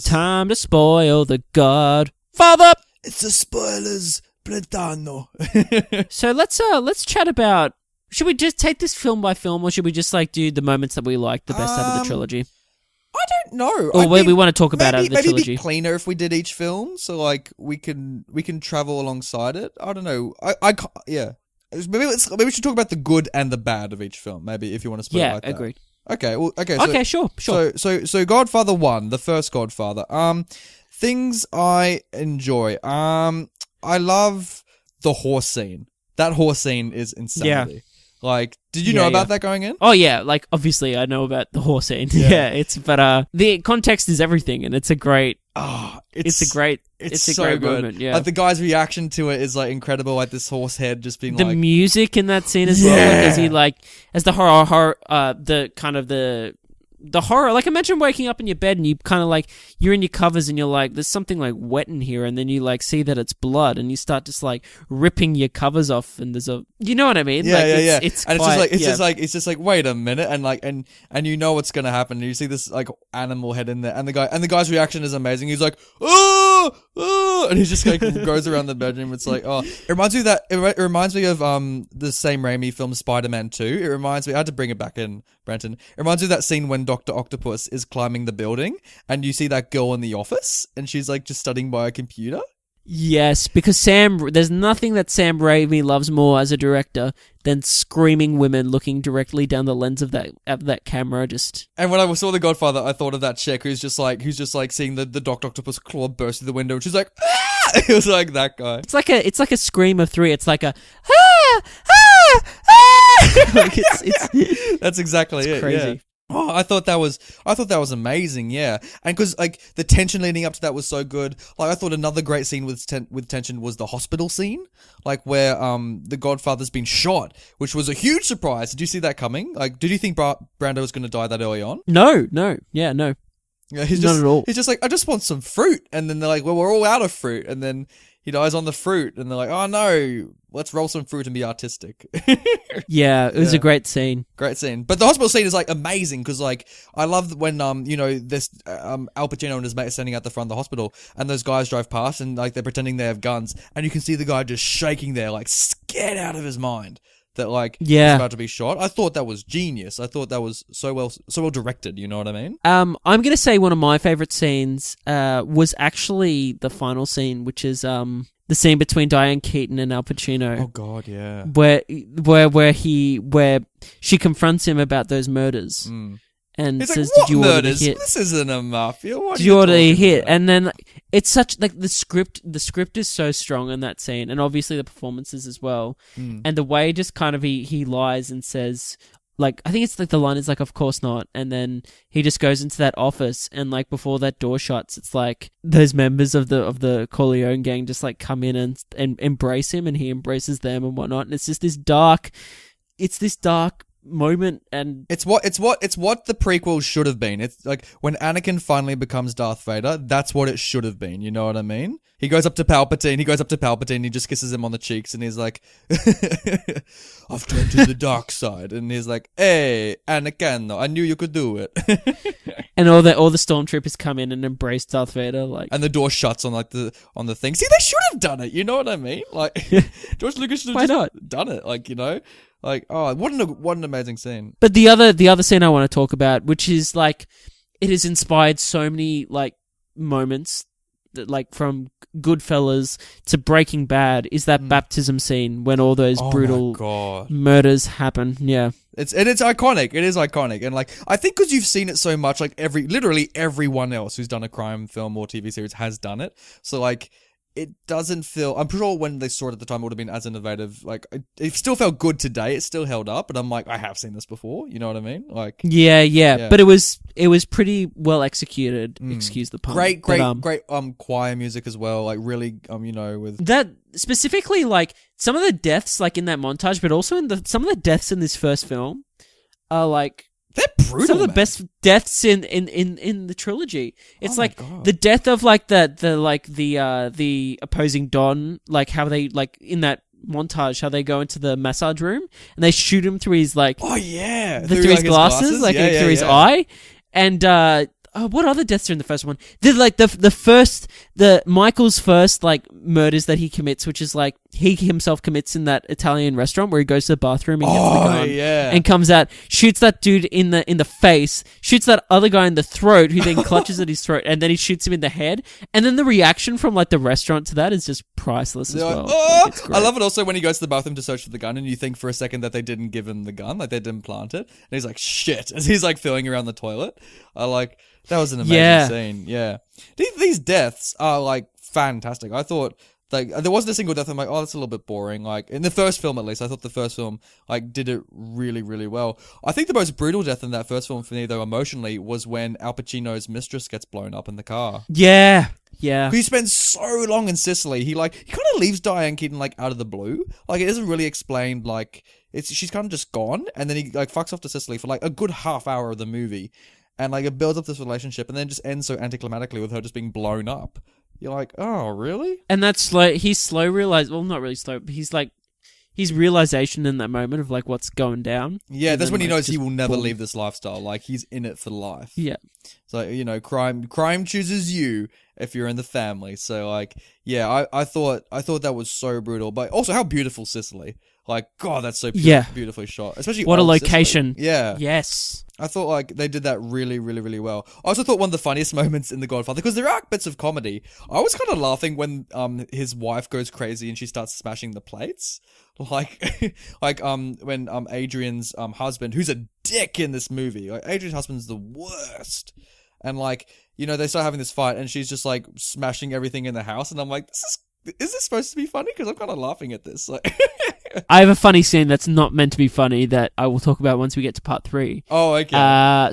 Time to spoil The Godfather. It's the spoilers, Brentano. So let's chat about. Should we just take this film by film, or should we just do the moments that we like the best out of the trilogy? I don't know. Or we want to talk about out of the trilogy. Maybe be cleaner if we did each film, so we can travel alongside it. I don't know. Yeah. Maybe we should talk about the good and the bad of each film. Maybe if you want to split it like that. Yeah, agreed. Okay. Well, okay. So, okay. Sure. So Godfather 1, the first Godfather. Things I enjoy. I love the horse scene. That horse scene is insanity. Yeah. Did you know about that going in? Oh yeah, obviously I know about the horse scene. Yeah, the context is everything, and it's a great. It's a great moment. Yeah, the guy's reaction to it is incredible. This horse head just being the music in that scene as well, as he as the horror, the horror, imagine waking up in your bed and you kind of you're in your covers and you're there's something wet in here, and then you see that it's blood, and you start just ripping your covers off, and there's you know what I mean? Yeah. It's and quite, it's just wait a minute, and you know what's gonna happen, and you see this animal head in there, and the guy's reaction is amazing. He's like, oh, and he just goes around the bedroom. It's it reminds me of that. It reminds me of the same Raimi film Spider-Man 2. It reminds me. I had to bring it back in, Brenton. It reminds me of that scene when Dr. Octopus is climbing the building, and you see that girl in the office, and she's just studying by a computer. Yes, because there's nothing that Sam Raimi loves more as a director than screaming women looking directly down the lens of that camera. And when I saw The Godfather, I thought of that chick who's just seeing the Dr. Octopus claw burst through the window, and she's like, ah! It was like that guy. It's like a scream of 3. It's like a ah ah ah. That's exactly it. Crazy. Yeah. Oh, I thought that was amazing, yeah. And because the tension leading up to that was so good. I thought another great scene with tension was the hospital scene, where the Godfather's been shot, which was a huge surprise. Did you see that coming? Did you think Brando was going to die that early on? No. Yeah, no. Yeah, he's Not just, at all. He's just like, I just want some fruit. And then they're like, well, we're all out of fruit. And then he dies on the fruit. And they're like, oh no, let's roll some fruit and be artistic. Yeah, it was a great scene. Great scene. But the hospital scene is like amazing because like I love when this Al Pacino and his mate are standing out the front of the hospital and those guys drive past and like they're pretending they have guns and you can see the guy just shaking there like scared out of his mind that like he's about to be shot. I thought that was genius. I thought that was so well directed, you know what I mean? I'm gonna say one of my favorite scenes was actually the final scene, which is the scene between Diane Keaton and Al Pacino. Oh God, yeah. Where she confronts him about those murders. And he's says, like, what "Did you order murders? the hit? This isn't a mafia. What Did you order the hit?" And then it's such like the script is so strong in that scene, and obviously the performances as well. And the way just kind of he lies and says, like, I think it's like the line is like, "Of course not," and then he just goes into that office, and like before that door shuts, it's like those members of the Corleone gang just like come in and embrace him, and he embraces them and whatnot, and it's just this dark moment, and it's what the prequel should have been. It's like when Anakin finally becomes Darth Vader, that's what it should have been. You know what I mean? He goes up to Palpatine, he just kisses him on the cheeks, and he's like, "I've turned to the dark side," and he's like, "Hey, Anakin, I knew you could do it." And all the stormtroopers come in and embrace Darth Vader, like, and the door shuts on on the thing. See, they should have done it. You know what I mean? Like, George Lucas should have just done it. Like, you know. Like, oh, what an amazing scene. But the other scene I want to talk about, which is like, it has inspired so many like moments that, like, from Goodfellas to Breaking Bad, is that baptism scene when all those brutal murders happen. Yeah. It's iconic. It is iconic. And like, I think because you've seen it so much, like literally everyone else who's done a crime film or TV series has done it. So like, it doesn't feel... I'm sure when they saw it at the time, it would have been as innovative. Like, it still felt good today. It still held up. But I'm like, I have seen this before. You know what I mean? Like, yeah. But it was pretty well executed. Excuse the pun. Great choir music as well. Like, really, with... That, specifically, like, some of the deaths, like, in that montage, but also some of the deaths in this first film are, like... They're brutal. Some of the best deaths in the trilogy. It's like the death of like the opposing Don, like how they like in that montage how they go into the massage room and they shoot him through his like through his glasses, like through his eye, and what other deaths are in the first one? The Michael's first like murders that he commits, which is like he himself commits in that Italian restaurant where he goes to the bathroom and gets the gun and comes out, shoots that dude in the face, shoots that other guy in the throat who then clutches at his throat, and then he shoots him in the head, and then the reaction from like the restaurant to that is just priceless as well. I love it also when he goes to the bathroom to search for the gun and you think for a second that they didn't give him the gun, like they didn't plant it, and he's like, shit, as he's like filling around the toilet. That was an amazing scene. Yeah. These deaths are like fantastic. I thought like there wasn't a single death I'm like, oh, that's a little bit boring. Like in the first film at least, I thought the first film like did it really, really well. I think the most brutal death in that first film for me though emotionally was when Al Pacino's mistress gets blown up in the car. Yeah. He spends so long in Sicily. He kind of leaves Diane Keaton like out of the blue. Like it isn't really explained. Like she's kind of just gone, and then he like fucks off to Sicily for like a good half hour of the movie. And like it builds up this relationship and then just ends so anticlimactically with her just being blown up. You're like, oh, really? And that's slow. He's slow well, not really slow, but he's like his realization in that moment of like what's going down. Yeah, that's when he knows he will never leave this lifestyle. Like he's in it for life. Yeah. So, crime chooses you if you're in the family. So like, yeah, I thought that was so brutal, but also how beautiful Sicily. Like, God, that's so beautifully shot. Especially what a location. Sicily. Yeah. Yes. I thought like they did that really, really, really well. I also thought one of the funniest moments in The Godfather, because there are bits of comedy. I was kind of laughing when his wife goes crazy and she starts smashing the plates. When Adrian's husband, who's a dick in this movie, like Adrian's husband's the worst. And like, they start having this fight and she's just like smashing everything in the house, and I'm like, is this supposed to be funny? Because I'm kind of laughing at this. Like, I have a funny scene that's not meant to be funny that I will talk about once we get to part 3. Oh, okay.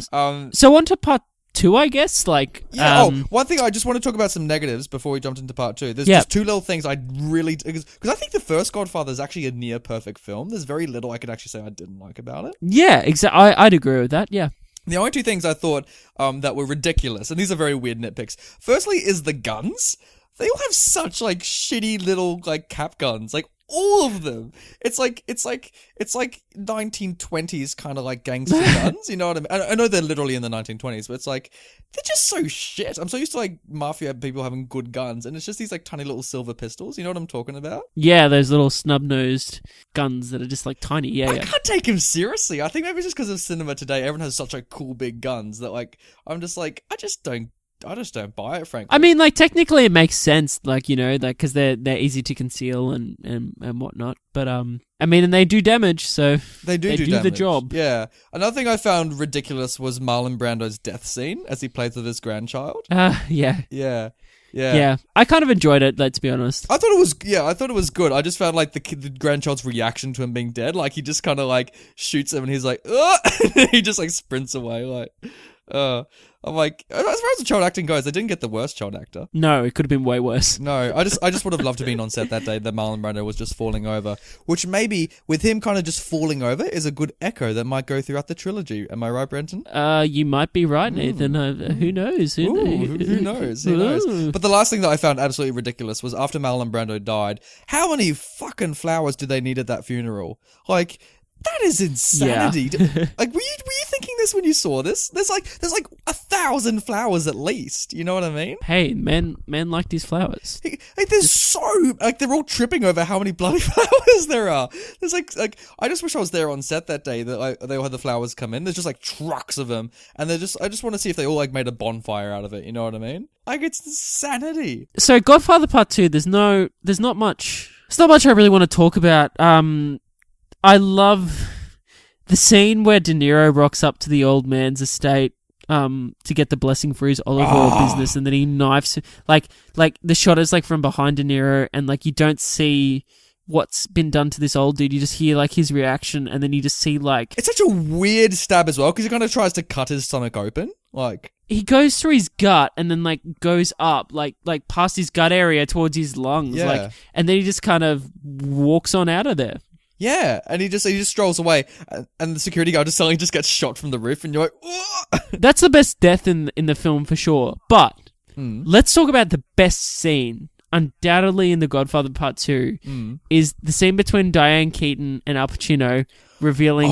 So on to part 2, I guess. Like, one thing I just want to talk about some negatives before we jumped into part 2. There's just two little things I really, because I think the first Godfather is actually a near perfect film. There's very little I could actually say I didn't like about it. Yeah, exactly. I'd agree with that. Yeah. The only two things I thought that were ridiculous, and these are very weird nitpicks. Firstly, is the guns. They all have such like shitty little like cap guns, like all of them. It's like 1920s kind of like gangster guns. You know what I mean? I know they're literally in the 1920s, but it's like they're just so shit. I'm so used to like mafia people having good guns, and it's just these like tiny little silver pistols. You know what I'm talking about? Yeah, those little snub-nosed guns that are just like tiny. Yeah, I can't take him seriously. I think maybe just because of cinema today, everyone has such like cool big guns that like I'm just like I just don't buy it, frankly. I mean, like, technically it makes sense, like, you know, like, because they're easy to conceal and whatnot. But, I mean, and they do damage, so they do the damage. job. Yeah. Another thing I found ridiculous was Marlon Brando's death scene as he plays with his grandchild. Yeah. Yeah. I kind of enjoyed it, let's be honest. I thought it was good. I just found like the grandchild's reaction to him being dead, like he just kind of like shoots him and he's like, ugh! And he just like sprints away, like, I'm like, as far as the child acting goes, they didn't get the worst child actor. No, it could have been way worse. No, I just would have loved to have been on set that day that Marlon Brando was just falling over, which maybe with him kind of just falling over is a good echo that might go throughout the trilogy. Am I right, Brenton? You might be right, Nathan. Who knows? Who knows? Who knows? But the last thing that I found absolutely ridiculous was after Marlon Brando died, how many fucking flowers did they need at that funeral? Like, that is insanity. Yeah. Like, were you thinking this when you saw this? There's like 1,000 flowers at least. You know what I mean? Hey, man liked his flowers. Like, there's so like they're all tripping over how many bloody flowers there are. There's like I just wish I was there on set that day that they all had the flowers come in. There's just like trucks of them, and I just want to see if they all like made a bonfire out of it. You know what I mean? Like, it's insanity. So Godfather Part 2, there's not much. There's not much I really want to talk about. I love the scene where De Niro rocks up to the old man's estate to get the blessing for his olive oil business, and then he knifes like the shot is like from behind De Niro, and like you don't see what's been done to this old dude. You just hear like his reaction, and then you just see like it's such a weird stab as well because he kind of tries to cut his stomach open, like. He goes through his gut and then like goes up like past his gut area towards his lungs, like, and then he just kind of walks on out of there. Yeah, and he just strolls away, and the security guard just suddenly just gets shot from the roof, and you're like, oh! That's the best death in the film for sure. But let's talk about the best scene, undoubtedly in The Godfather Part 2, is the scene between Diane Keaton and Al Pacino, revealing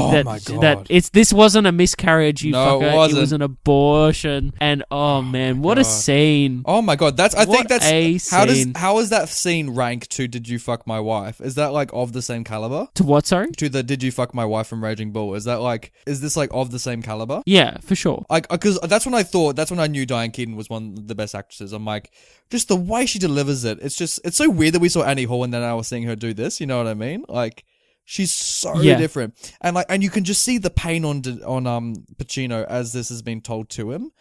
this wasn't a miscarriage, you fucker. It was an abortion. And oh man, what a scene. Oh my god, how is that scene rank to Did You Fuck My Wife? Is that like of the same caliber? To what, sorry? To the Did You Fuck My Wife from Raging Bull. Is this like of the same caliber? Yeah, for sure. Like, because that's when I knew Diane Keaton was one of the best actresses. I'm like, just the way she delivers it. It's so weird that we saw Annie Hall and then I was seeing her do this. You know what I mean? Like, she's so different, and you can just see the pain on Pacino as this has been told to him.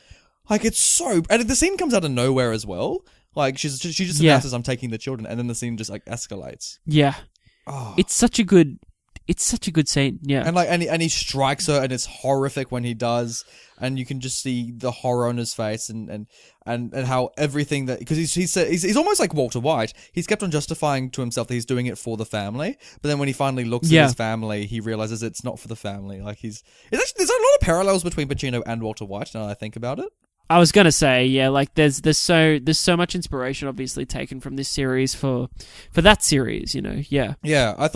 Like, it's so, and the scene comes out of nowhere as well. Like, she just announces, "I'm taking the children," and then the scene just like escalates. Yeah, it's such a good scene. Yeah, and he strikes her, and it's horrific when he does, and you can just see the horror on his face, and how everything that, because he's almost like Walter White. He's kept on justifying to himself that he's doing it for the family, but then when he finally looks at his family, he realizes it's not for the family. Like, there's a lot of parallels between Pacino and Walter White now that I think about it. I was gonna say, yeah, like there's so much inspiration obviously taken from this series for that series, you know. Yeah, I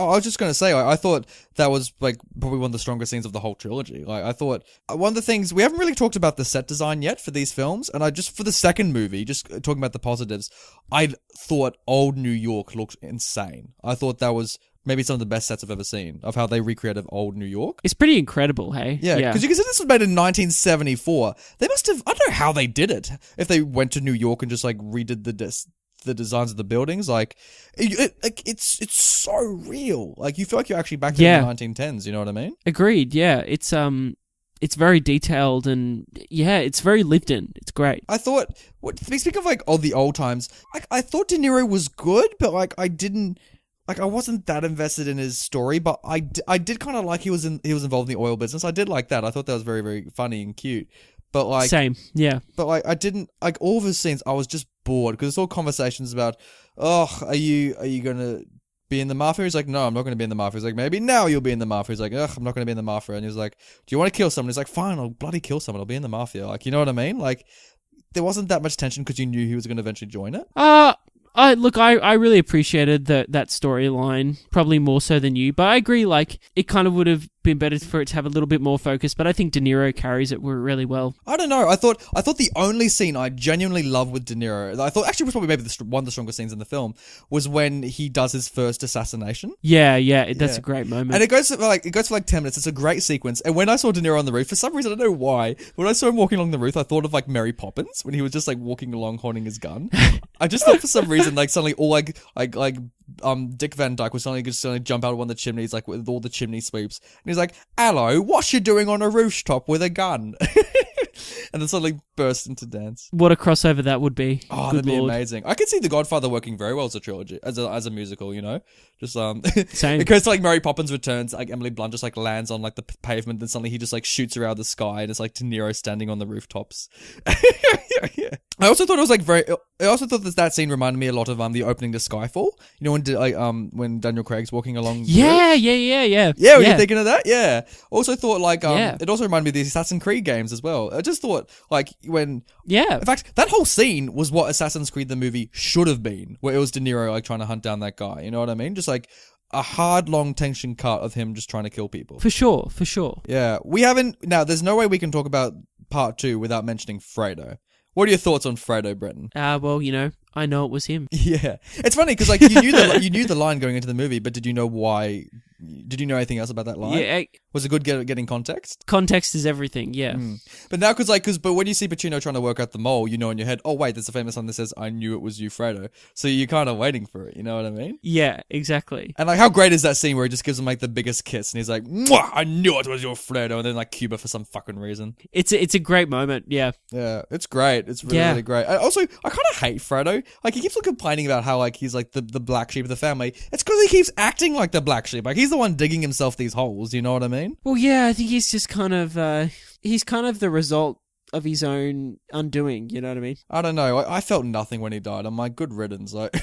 was just going to say, I thought that was like probably one of the strongest scenes of the whole trilogy. Like, I thought one of the things, we haven't really talked about the set design yet for these films, and for the second movie, just talking about the positives, I thought Old New York looked insane. I thought that was maybe some of the best sets I've ever seen of how they recreated Old New York. It's pretty incredible, hey? Yeah, because you can see this was made in 1974. They must have, I don't know how they did it. If they went to New York and just like redid the designs of the buildings, like it's so real. Like, you feel like you're actually back there in the 1910s. You know what I mean? Agreed. Yeah, it's very detailed, and yeah, it's very lived in. It's great. I thought, speaking of like all the old times, like I thought De Niro was good, but like I wasn't that invested in his story, but I did kind of like he was involved in the oil business. I did like that. I thought that was very, very funny and cute. But like, same, yeah. But like, I didn't like all of his scenes. I was just bored because it's all conversations about, are you gonna be in the mafia? He's like, no, I'm not going to be in the mafia. He's like, maybe now you'll be in the mafia. He's like, ugh, I'm not going to be in the mafia. And he's like, do you want to kill someone? He's like, fine, I'll bloody kill someone. I'll be in the mafia. Like, you know what I mean? Like, there wasn't that much tension because you knew he was going to eventually join it. I really appreciated that storyline, probably more so than you, but I agree, like, it kind of would have been better for it to have a little bit more focus, but I think De Niro carries it really well. I don't know. I thought the only scene I genuinely love with De Niro, I thought actually was probably maybe one of the strongest scenes in the film, was when he does his first assassination. Yeah, that's a great moment. And it goes for like 10 minutes. It's a great sequence. And when I saw De Niro on the roof, for some reason, I don't know why, when I saw him walking along the roof, I thought of like Mary Poppins when he was just like walking along holding his gun. I just thought for some reason, like suddenly all like Dick Van Dyke was suddenly just jump out of one of the chimneys, like with all the chimney sweeps, and he's like, "Hello, what you doing on a rooftop with a gun?" And then suddenly burst into dance. What a crossover that would be! Oh, that'd be amazing. I could see The Godfather working very well as a trilogy, as a musical. You know, just Same. It goes to like Mary Poppins Returns. Like Emily Blunt just like lands on like the pavement, then suddenly he just like shoots her out of the sky, and it's like De Niro standing on the rooftops. Yeah. I also thought it was like I also thought that scene reminded me a lot of the opening to Skyfall. You know when Daniel Craig's walking along. Yeah. Yeah, were you thinking of that? Yeah. Also thought like it also reminded me of the Assassin's Creed games as well. I just thought like when in fact that whole scene was what Assassin's Creed the movie should have been, where it was De Niro like trying to hunt down that guy. You know what I mean? Just like a hard long tension cut of him just trying to kill people. For sure. Yeah, we haven't. Now, there's no way we can talk about part 2 without mentioning Fredo. What are your thoughts on Fredo, Brenton? Well, you know, I know it was him. Yeah, it's funny because like you knew the line going into the movie, but did you know why? Did you know anything else about that line? Yeah, was it good getting context? Context is everything. Yeah. But now, but when you see Pacino trying to work out the mole, you know in your head, oh wait, there's a famous line that says, "I knew it was you, Fredo." So you're kind of waiting for it. You know what I mean? Yeah, exactly. And like, how great is that scene where he just gives him like the biggest kiss, and he's like, "Mwah, I knew it was your Fredo," and then like Cuba for some fucking reason. It's a great moment. Yeah. Yeah, it's great. It's really great. I kind of hate Fredo. Like he keeps complaining about how like he's like the black sheep of the family. It's because he keeps acting like the black sheep. Like he's the one digging himself these holes. You know what I mean? Well, yeah, I think he's just kind of the result of his own undoing. You know what I mean? I don't know. I felt nothing when he died. I'm like, good riddance. Like,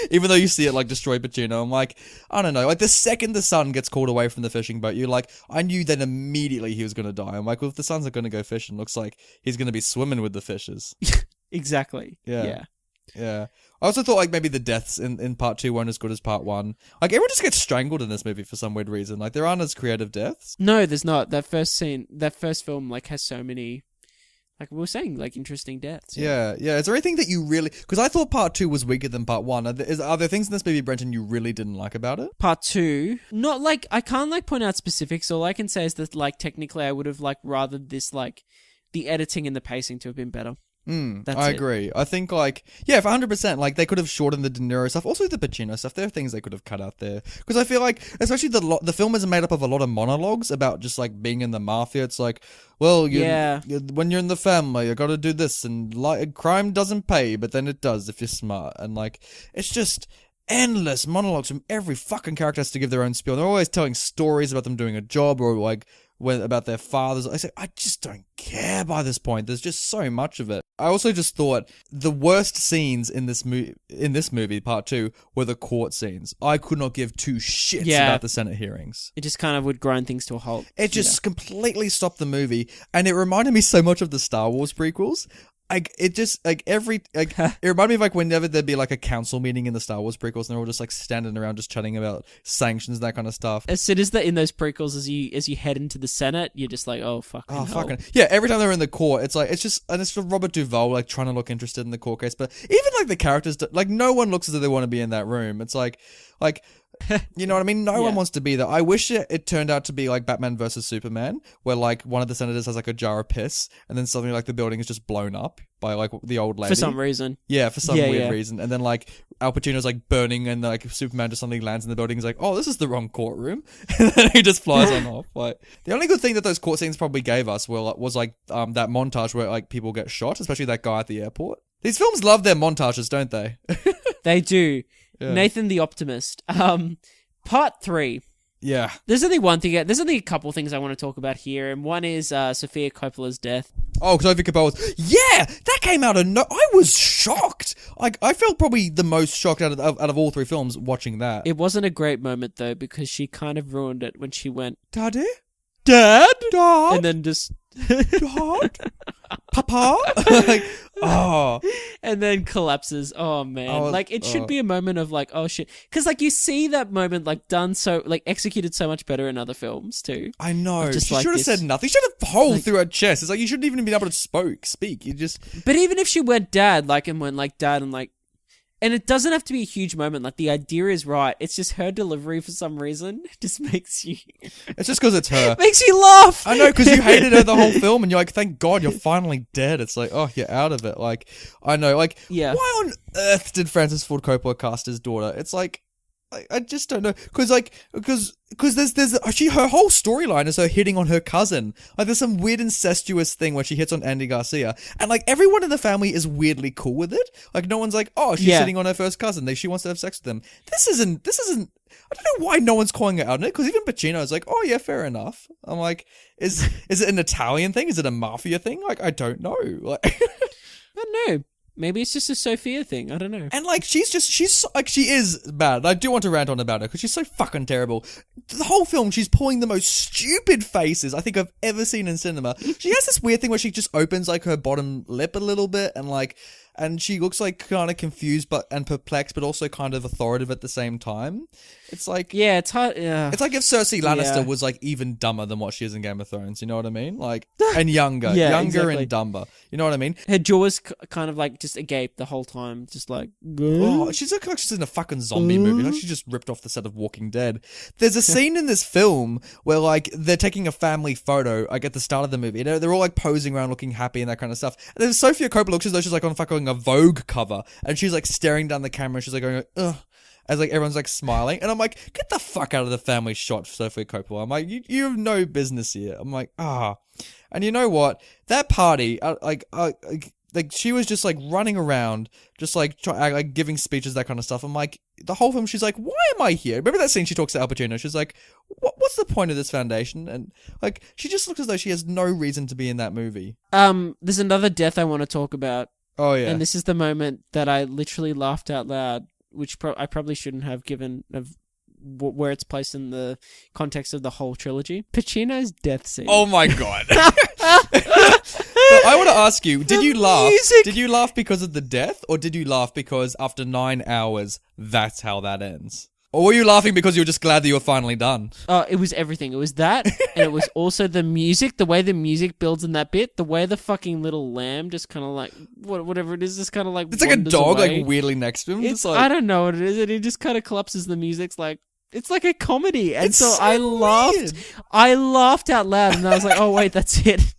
even though you see it like destroy Pacino, I'm like, I don't know. Like the second the son gets called away from the fishing boat, you're like, I knew then immediately he was gonna die. I'm like, well, if the son's not gonna go fishing, looks like he's gonna be swimming with the fishes. Exactly. Yeah. I also thought like maybe the deaths in part 2 weren't as good as part 1. Like everyone just gets strangled in this movie for some weird reason. Like there aren't as creative deaths. No, there's not. That first film like has so many, like we were saying, like interesting deaths. Yeah. Is there anything that you really? Because I thought part 2 was weaker than part 1. Are there things in this movie, Brenton, you really didn't like about it? Part 2, not like I can't like point out specifics. All I can say is that like technically I would have like rather this like the editing and the pacing to have been better. I agree. I think, like, yeah, for 100%, like, they could have shortened the De Niro stuff. Also, the Pacino stuff. There are things they could have cut out there. Because I feel like, especially the film is made up of a lot of monologues about just, like, being in the mafia. It's like, well, when you're in the family, you got to do this. And, like, crime doesn't pay, but then it does if you're smart. And, like, it's just endless monologues from every fucking character has to give their own spiel. They're always telling stories about them doing a job or, like, about their fathers. I just don't care by this point. There's just so much of it. I also just thought the worst scenes in this movie, part 2, were the court scenes. I could not give two shits about the Senate hearings. It just kind of would grind things to a halt. It just completely stopped the movie, and it reminded me so much of the Star Wars prequels. It reminded me of like whenever there'd be like a council meeting in the Star Wars prequels and they're all just like standing around just chatting about sanctions, that kind of stuff. As soon as in those prequels, as you head into the Senate, you're just like, oh fucking hell. Yeah, every time they're in the court, it's for Robert Duvall like trying to look interested in the court case, but even like the characters, like no one looks as though they want to be in that room. It's like you know what I mean? No one wants to be there. I wish it turned out to be like Batman versus Superman, where like one of the senators has like a jar of piss, and then suddenly like the building is just blown up by like the old lady for some reason. Yeah, for some weird reason, and then like Al Pacino's like burning, and like Superman just suddenly lands in the building. He's like, "Oh, this is the wrong courtroom," and then he just flies on off. Like the only good thing that those court scenes probably gave us was like that montage where like people get shot, especially that guy at the airport. These films love their montages, don't they? They do. Yeah. Nathan the Optimist. Part 3. Yeah. There's only one thing. There's only a couple things I want to talk about here, and one is Sofia Coppola's death. Oh, Sophie Coppola's. Yeah, that came out of I was shocked. Like, I felt probably the most shocked out of all three films watching that. It wasn't a great moment, though, because she kind of ruined it when she went, Daddy? Dad? Dad? And then just... Dad? Papa? Like, oh. And then collapses. Oh, man. Oh, like, it should be a moment of, like, oh, shit. Because, like, you see that moment, like, done so... Like, executed so much better in other films, too. I know. Just She like should have this. said nothing. She should have hole Like- through her chest. It's like, you shouldn't even be able to speak. You just... But even if she went dad, like, and went, like, dad and, like... And it doesn't have to be a huge moment. Like, the idea is right. It's just her delivery for some reason just makes you... It's just because it's her. makes you laugh! I know, because you hated her the whole film, and you're like, thank God you're finally dead. It's like, oh, you're out of it. Like, I know, like, Yeah. why on earth did Francis Ford Coppola cast his daughter? It's like, I just don't know, because there's her whole storyline is her hitting on her cousin. Like, there's some weird incestuous thing where she hits on Andy Garcia, and like everyone in the family is weirdly cool with it. Like, no one's like, oh, she's hitting on her first cousin. She wants to have sex with him. This isn't. I don't know why no one's calling her out on it, because even Pacino is like, oh yeah, fair enough. I'm like, is it an Italian thing? Is it a mafia thing? Like, I don't know. Like, I don't know. Maybe it's just a Sophia thing. I don't know. and like, she is bad. I do want to rant on about her because she's so fucking terrible. The whole film, she's pulling the most stupid faces I think I've ever seen in cinema. She has this weird thing where she just opens like her bottom lip a little bit, and she looks like kind of confused and perplexed, but also kind of authoritative at the same time. It's like, Yeah, it's hard. Yeah. it's like if Cersei Lannister Yeah. was like even dumber than what she is in Game of Thrones. You know what I mean? Like, and younger, Yeah, younger exactly. and dumber. You know what I mean? Her jaws kind of like just agape the whole time, just like. Oh, she's like she's in a fucking zombie movie. Like, she just ripped off the set of Walking Dead. There's a scene in this film where like they're taking a family photo, like at the start of the movie. They're all like posing around, looking happy and that kind of stuff. And then Sophia Coppola looks as though she's like on fucking a Vogue cover, and she's like staring down the camera. And she's like going, ugh. As like everyone's like smiling, and I'm like, get the fuck out of the family shot, Sophia Coppola. I'm like, you have no business here. I'm like, and you know what? That party, like she was just like running around, just like like giving speeches, that kind of stuff. I'm like, the whole film, she's like, why am I here? Remember that scene she talks to Al Pacino? She's like, what's the point of this foundation? And like, she just looks as though she has no reason to be in that movie. There's another death I want to talk about. Oh yeah, And this is the moment that I literally laughed out loud, which I probably shouldn't have, given of where it's placed in the context of the whole trilogy. Pacino's death scene. Oh my God. But I want to ask you, did you laugh? music. Did you laugh because of the death, or did you laugh because after 9 hours, that's how that ends? Or were you laughing because you were just glad that you were finally done? It was everything. It was that, and it was also the music, the way the music builds in that bit, the way the fucking little lamb just kind of like, whatever it is, just kind of like It's like a wanders dog, away. like weirdly next to him. It's, Just like, I don't know what it is, and he just kind of collapses. The music's like, it's like a comedy, and It's so so I weird. laughed out loud, and I was like, oh wait, that's it.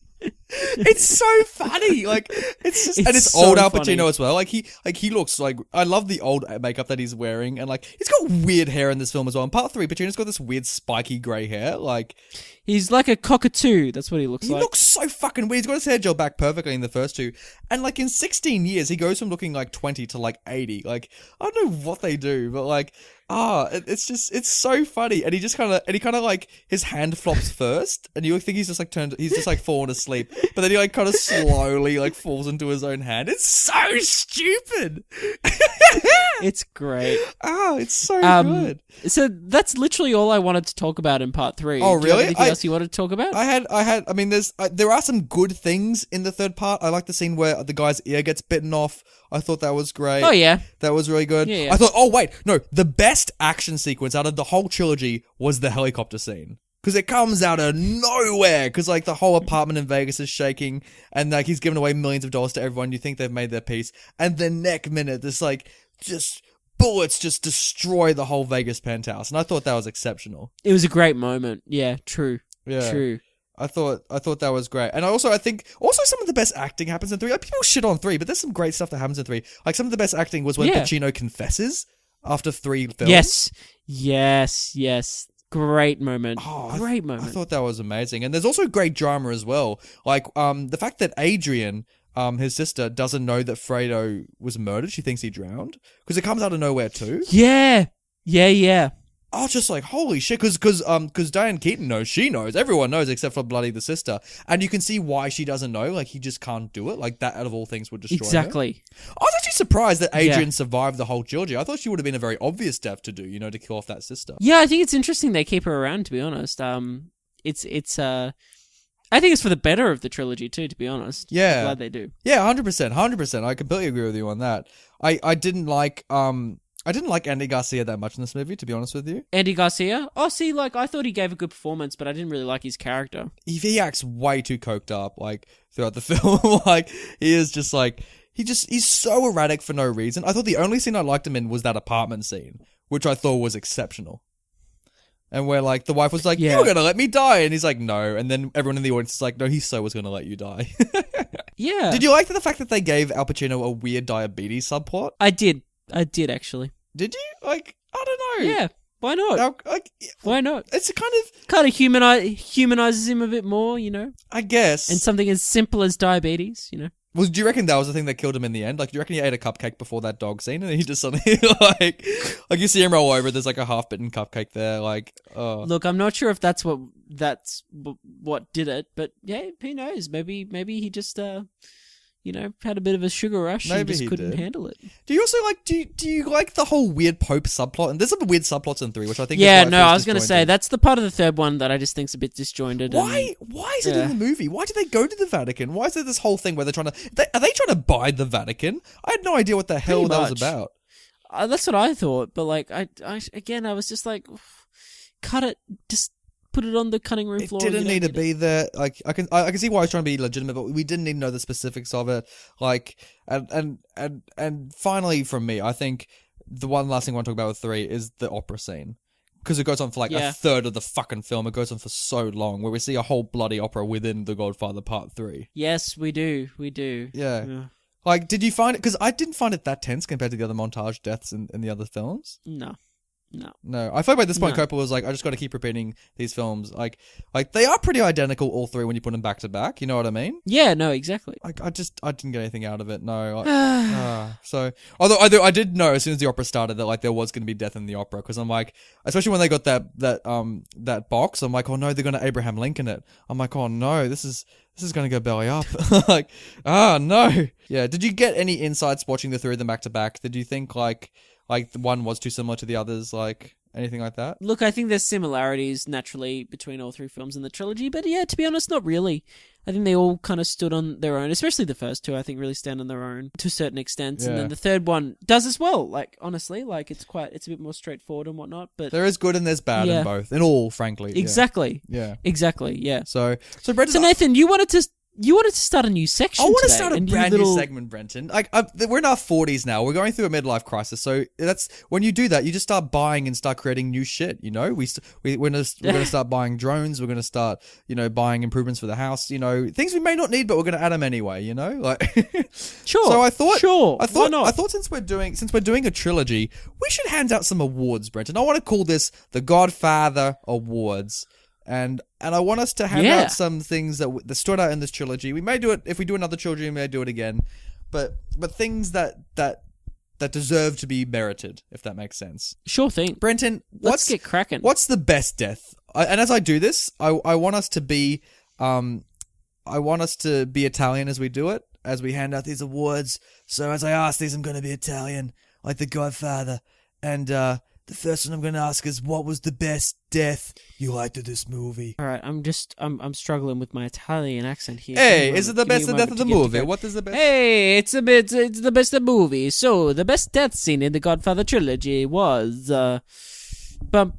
it's so funny. Like, it's just, and it's so old Al funny. Pacino as well. Like he looks like, I love the old makeup that he's wearing, and like he's got weird hair in this film as well. In part 3, Pacino's got this weird spiky grey hair. Like, He's like a cockatoo. That's what he looks he like. looks so fucking weird. He's got his hair gel back perfectly in the first 2. And like in 16 years, he goes from looking like 20 to like 80. Like, I don't know what they do, but like, it's just, it's so funny. And he kind of like, his hand flops first, and you think he's just like fallen asleep. But then he like kind of slowly like falls into his own hand. It's so stupid. It's great. It's so good. So that's literally all I wanted to talk about in part 3. Oh, Do you have really? anything else you wanted to talk about? I mean, there are some good things in the third part. I like the scene where the guy's ear gets bitten off. I thought that was great. Oh, yeah. That was really good. Yeah. I thought, oh wait, no, the best action sequence out of the whole trilogy was the helicopter scene. Because it comes out of nowhere. Because like the whole apartment in Vegas is shaking, and like he's giving away millions of dollars to everyone. You think they've made their peace, and the next minute, this like just bullets just destroy the whole Vegas penthouse, and I thought that was exceptional. It was a great moment. Yeah, true. Yeah. True. I thought that was great. And I think some of the best acting happens in 3. Like, people shit on 3, but there's some great stuff that happens in 3. Like, some of the best acting was when Yeah. Pacino confesses after 3 films. Yes. Great moment. Great I moment. thought that was amazing. And there's also great drama as well. Like, the fact that Adrian, his sister, doesn't know that Fredo was murdered. She thinks he drowned. Because it comes out of nowhere too. Yeah. I was just like, holy shit, because Diane Keaton knows, she knows, everyone knows except for bloody the sister, and you can see why she doesn't know. Like, he just can't do it. Like, that out of all things would destroy Exactly. her. I was actually surprised that Adrian survived the whole trilogy. I thought she would have been a very obvious death to do, you know, to kill off that sister. Yeah, I think it's interesting they keep her around. To be honest, it's I think it's for the better of the trilogy too. To be honest, Yeah, I'm glad they do. Yeah, 100%. I completely agree with you on that. I didn't like Andy Garcia that much in this movie, to be honest with you. Andy Garcia? Oh, see, like, I thought he gave a good performance, but I didn't really like his character. He acts way too coked up, like, throughout the film. Like, he is just, like, he's so erratic for no reason. I thought the only scene I liked him in was that apartment scene, which I thought was exceptional. And where, like, the wife was like, you're gonna let me die. And he's like, no. And then everyone in the audience is like, no, he so was gonna let you die. Yeah. Did you like the fact that they gave Al Pacino a weird diabetes subplot? I did, actually. Did you? Like, I don't know. Yeah, why not? Why not? It's Kind of humanizes him a bit more, you know? I guess. And something as simple as diabetes, you know? Well, do you reckon that was the thing that killed him in the end? Like, do you reckon he ate a cupcake before that dog scene and he just suddenly, like you see him roll over, there's like a half-bitten cupcake there, like, oh. Look, I'm not sure if that's what did it, but yeah, who knows? Maybe he just, you know, had a bit of a sugar rush and just couldn't handle it. Do you also like, do you like the whole weird Pope subplot? And there's some weird subplots in 3, which I think I was going to say, that's the part of the third one that I just think's a bit disjointed. Why is it in the movie? Why did they go to the Vatican? Why is there this whole thing where they're are they trying to buy the Vatican? I had no idea what the hell that was about. That's what I thought, but like, I was just like, cut it, just put it on the cutting room floor. It didn't need to be there. Like, I can see why he's trying to be legitimate, but we didn't need to know the specifics of it. Like, and finally, from me, I think the one last thing I want to talk about with 3 is the opera scene. Because it goes on for like a third of the fucking film. It goes on for so long, where we see a whole bloody opera within The Godfather Part 3. Yes, we do. Yeah. Like, did you find it? Because I didn't find it that tense compared to the other montage deaths in the other films. No. I feel like by this point, Coppola was like, I just got to keep repeating these films. Like they are pretty identical, all 3, when you put them back to back. You know what I mean? Yeah, no, exactly. Like, I didn't get anything out of it. No. So, although I did know as soon as the opera started that like there was going to be death in the opera, because I'm like, especially when they got that box, I'm like, oh no, they're going to Abraham Lincoln it. I'm like, oh no, this is going to go belly up. Like, no. Yeah. Did you get any insights watching the 3 of them back to back? Did you think like the one was too similar to the others, like anything like that? Look, I think there's similarities naturally between all 3 films in the trilogy, but yeah, to be honest, not really. I think they all kind of stood on their own, especially the first 2, I think really stand on their own to a certain extent. And then the third one does as well. Like, honestly, like it's a bit more straightforward and whatnot, but there is good and there's bad in both, in all, frankly. Exactly. Yeah. Exactly. Yeah. So Brenton, so Nathan, you wanted to start a new section. I want to start a brand new segment, Brenton. Like, we're in our 40s now. We're going through a midlife crisis. So that's when you do that, you just start buying and start creating new shit. You know, we're going to start buying drones. We're going to start, you know, buying improvements for the house. You know, things we may not need, but we're going to add them anyway. You know, like sure. So I thought, why not? I thought since we're doing a trilogy, we should hand out some awards, Brenton. I want to call this the Godfather Awards. And I want us to hand out some things that stood out in this trilogy. We may do it if we do another trilogy. We may do it again, but things that deserve to be merited, if that makes sense. Sure thing, Brenton. Let's get cracking. What's the best death? And as I do this, I want us to be Italian as we do it, as we hand out these awards. So as I ask these, I'm going to be Italian, like the Godfather, and the first one I'm going to ask is, what was the best death you liked of this movie? All right, I'm struggling with my Italian accent here. Hey, is it the best death of the movie? What is the best? Hey, it's the best of the movie. So the best death scene in the Godfather trilogy was And the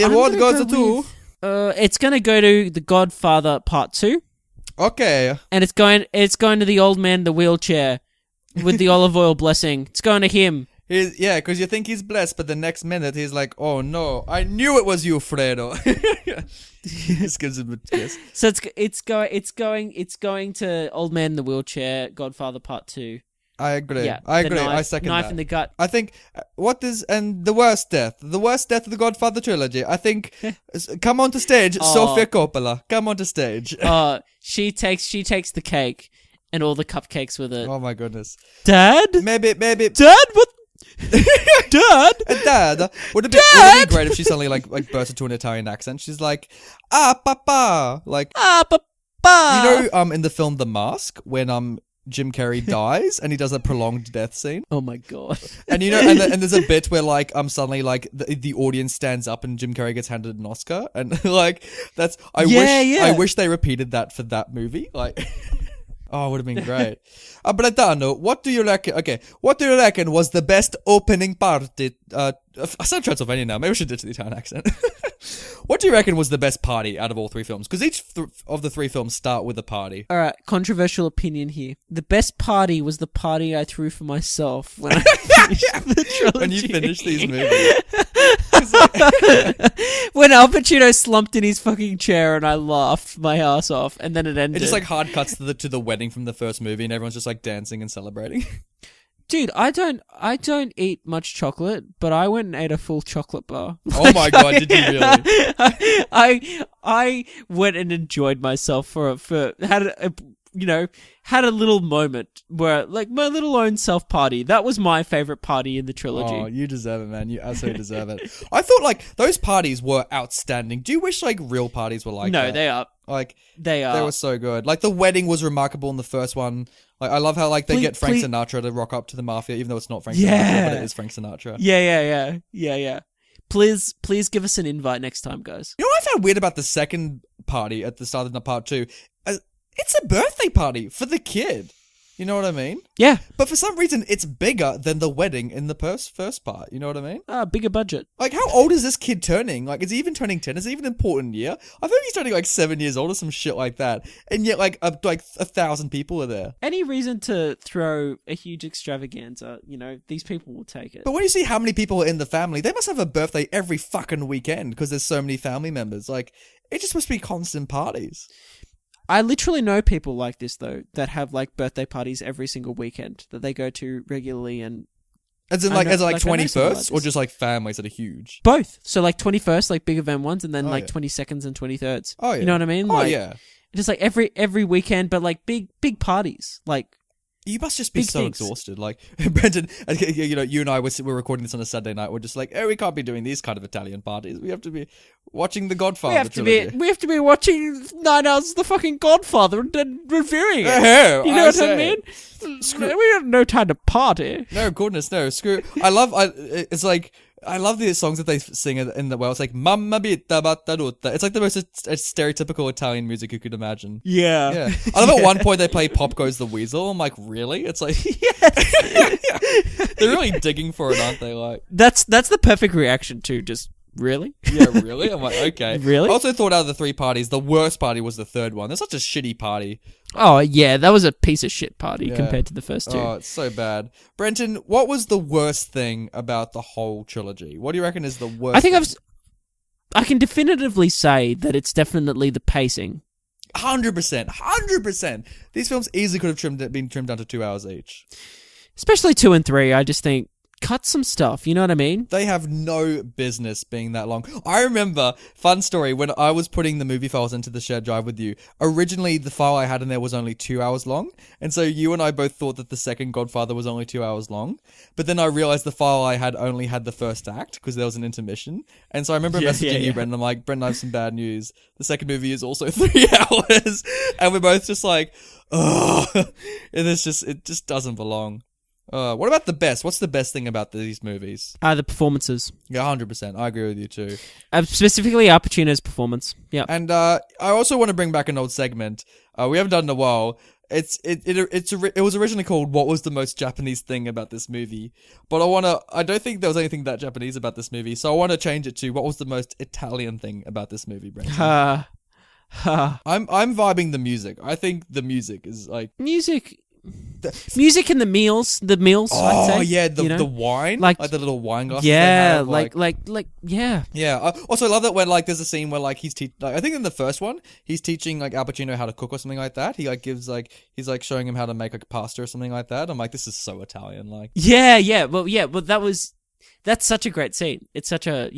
award goes to it's going to go to The Godfather Part 2. Okay. And it's going to the old man in the wheelchair with the olive oil blessing. It's going to him. Because you think he's blessed, but the next minute he's like, "Oh no, I knew it was you, Fredo." Just gives him a kiss. So it's going to old man in the wheelchair, Godfather Part 2. I agree. Yeah, I agree. I second that. Knife in the gut. I think the worst death of the Godfather trilogy. I think come onto stage, Sofia Coppola. Come onto stage. She takes the cake and all the cupcakes with it. Oh my goodness, Dad. Maybe. Dad, what? Dad. And Dad, would it be great if she suddenly like burst into an Italian accent? She's like, papa, like, Papa. you know, in the film The Mask, when Jim Carrey dies and he does a prolonged death scene. Oh my god! And you know, and there's a bit where like suddenly like the audience stands up and Jim Carrey gets handed an Oscar, and like that's I wish they repeated that for that movie, like. Oh, it would have been great. Bretano, what do you reckon? Okay, what do you reckon was the best opening party? I sound Transylvania now. Maybe we should ditch the Italian accent. What do you reckon was the best party out of all three films? Because each of the three films start with a party. All right, controversial opinion here. The best party was the party I threw for myself when I finished the trilogy. When you finish these movies. When Al Pacino slumped in his fucking chair and I laughed my ass off, and then it ended. It just like hard cuts to the wedding from the first movie, and everyone's just like dancing and celebrating. Dude, I don't eat much chocolate, but I went and ate a full chocolate bar. Oh my god, did you really? I went and enjoyed myself had a little moment where, like, my little own self party. That was my favorite party in the trilogy. Oh, you deserve it, man. You absolutely deserve it. I thought, like, those parties were outstanding. Do you wish, like, real parties were like that? No, they are. Like, they are. They were so good. Like, the wedding was remarkable in the first one. Like, I love how, like, they get Frank Sinatra to rock up to the mafia, even though it's not Frank Sinatra, but it is Frank Sinatra. Yeah. Please give us an invite next time, guys. You know what I found weird about the second party at the start of the part 2? It's a birthday party for the kid. You know what I mean? Yeah. But for some reason, it's bigger than the wedding in the first part. You know what I mean? Bigger budget. Like, how old is this kid turning? Like, is he even turning 10? Is he even an important year? I think he's turning, like, 7 years old or some shit like that. And yet, like 1,000 people are there. Any reason to throw a huge extravaganza, you know, these people will take it. But when you see how many people are in the family, they must have a birthday every fucking weekend because there's so many family members. Like, it just must be constant parties. I literally know people like this, though, that have, like, birthday parties every single weekend that they go to regularly and... As in, like, 21st? Or just, like, families that are huge? Both. So, like, 21st, like, big event ones, and then, 22nds and 23rds. Oh, yeah. You know what I mean? Like, yeah. Just, like, every weekend, but, like, big parties. Like... You must just be so exhausted. Like, Brenton, you know, you and I, we're recording this on a Saturday night. We're just like, we can't be doing these kind of Italian parties. We have to be watching the Godfather Trilogy. We have to be watching 9 hours of the fucking Godfather and then reviewing it. You know what I mean? We have no time to party. No, goodness, no. It's like... I love the songs that they sing in the well. It's like "Mamma Vita Battaruta." It's like the most stereotypical Italian music you could imagine. Yeah. I love at one point they play "Pop Goes the Weasel." I'm like, really? It's like, yes. They're really digging for it, aren't they? Like, that's the perfect reaction to just really. Yeah, really. I'm like, okay, really. I also thought out of the three parties, the worst party was the third one. It's such a shitty party. Oh yeah, that was a piece of shit party compared to the first two. Oh, it's so bad. Brenton, what was the worst thing about the whole trilogy? What do you reckon is the worst? I think I can definitively say that it's definitely the pacing. 100%. These films easily could have been trimmed down to 2 hours each. Especially 2 and 3. I just think cut some stuff. You know what I mean? They have no business being that long. I remember, fun story, when I was putting the movie files into the shared drive with you, originally the file I had in there was only 2 hours long. And so you and I both thought that the second Godfather was only 2 hours long. But then I realized the file I had only had the first act because there was an intermission. And so I remember messaging you, Brenton. I'm like, Brenton, I have some bad news. The second movie is also 3 hours. And we're both just like, ugh. And it just doesn't belong. What about the best? What's the best thing about these movies? The performances. Yeah, 100%. I agree with you too. Specifically Al Pacino's performance. Yeah. And I also want to bring back an old segment. We haven't done it in a while. It was originally called "What was the most Japanese thing about this movie?" But I don't think there was anything that Japanese about this movie, so I want to change it to "What was the most Italian thing about this movie?" Brenton. I'm vibing the music. I think the music is like music and the meals. Oh, I'd say, yeah, the wine, like the little wine glasses. Yeah, they have, yeah. Yeah. I also love that when like there's a scene where like I think in the first one he's teaching like Al Pacino how to cook or something like that. He like gives like he's like showing him how to make like pasta or something like that. I'm like, this is so Italian. Like, yeah. Well, that's such a great scene. It's such a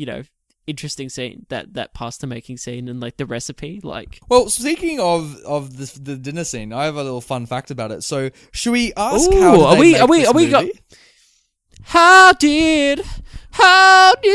interesting scene, that pasta making scene and like the recipe, like. Well, speaking of the dinner scene, I have a little fun fact about it. So should we ask how did they make this movie? How did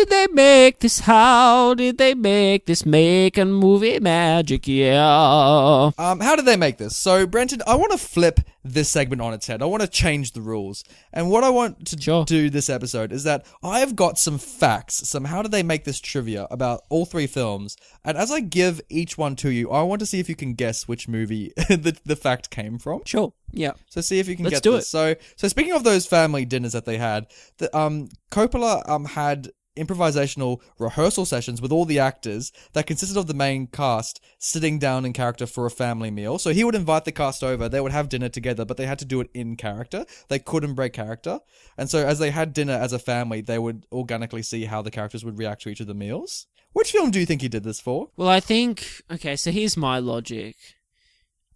they make this? How did they make this? Making movie magic, yeah. How did they make this? So, Brenton, I want to flip this segment on its head. I want to change the rules. And what I want to do this episode is that I have got some facts, some how did they make this trivia about all three films. And as I give each one to you, I want to see if you can guess which movie the fact came from. Sure. Yeah. So see if you can Let's get do this. So speaking of those family dinners that they had, Coppola had improvisational rehearsal sessions with all the actors that consisted of the main cast sitting down in character for a family meal. So he would invite the cast over, they would have dinner together, but they had to do it in character. They couldn't break character. And so as they had dinner as a family, they would organically see how the characters would react to each of the meals. Which film do you think he did this for? Well, I think... Okay, so here's my logic.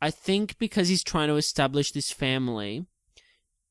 I think because he's trying to establish this family,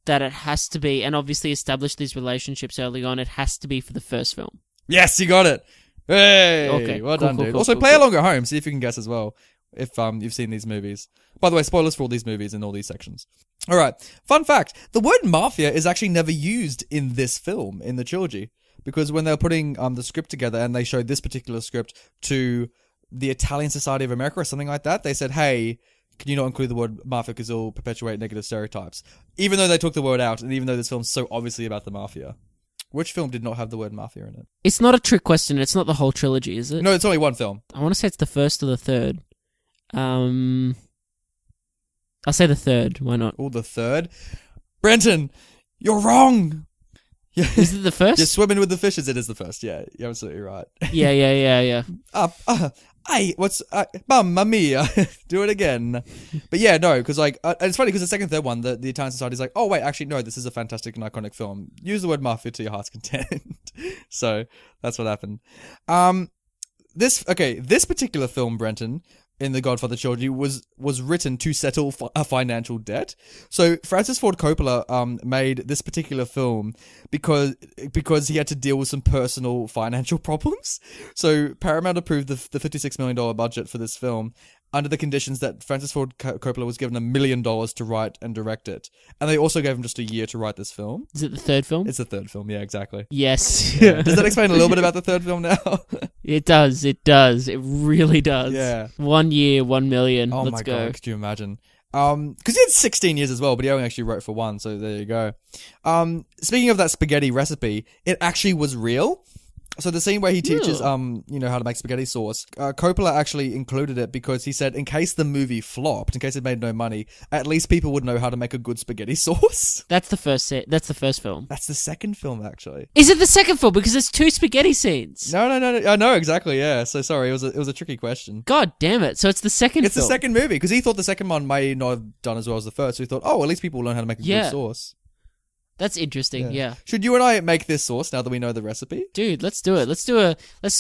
that it has to be, and obviously establish these relationships early on, it has to be for the first film. Yes, you got it. Hey, okay, well done, dude. Also, play along at home, see if you can guess as well, if you've seen these movies. By the way, spoilers for all these movies in all these sections. All right, fun fact: the word mafia is actually never used in this film, in the trilogy, because when they were putting the script together and they showed this particular script to the Italian Society of America or something like that, they said, hey, can you not include the word mafia because it'll perpetuate negative stereotypes? Even though they took the word out, and even though this film's so obviously about the mafia. Which film did not have the word mafia in it? It's not a trick question. It's not the whole trilogy, is it? No, it's only one film. I want to say it's the first or the third. I'll say the third. Why not? Oh, the third? Brenton, you're wrong! Yeah. Is it the first? You're swimming with the fishes. It is the first. Yeah, you're absolutely right. Yeah. Mamma mia. Do it again. But yeah, no, because like, it's funny because the second, third one, the Italian Society is like, oh wait, actually no, this is a fantastic and iconic film. Use the word mafia to your heart's content. So that's what happened. This particular film, Brenton, in the Godfather Trilogy was written to settle a financial debt. So Francis Ford Coppola made this particular film because he had to deal with some personal financial problems. So Paramount approved the $56 million budget for this film under the conditions that Francis Ford Coppola was given $1 million to write and direct it. And they also gave him just a year to write this film. Is it the third film? It's the third film, yeah, exactly. Yes. Yeah. Does that explain a little bit about the third film now? It does. It really does. Yeah. 1 year, 1 million. Oh Let's my go. God, could you imagine? Because he had 16 years as well, but he only actually wrote for one, so there you go. Speaking of that spaghetti recipe, it actually was real. So the scene where he teaches, how to make spaghetti sauce, Coppola actually included it because he said in case the movie flopped, in case it made no money, at least people would know how to make a good spaghetti sauce. That's the first That's the first film. That's the second film, actually. Is it the second film? Because there's 2 spaghetti scenes. No. I know exactly. Yeah. So sorry, it was a tricky question. God damn it! So it's the second. It's the second movie because he thought the second one may not have done as well as the first. So he thought, oh, at least people will learn how to make a good sauce. That's interesting, yeah. Should you and I make this sauce now that we know the recipe? Dude, let's do it. Let's do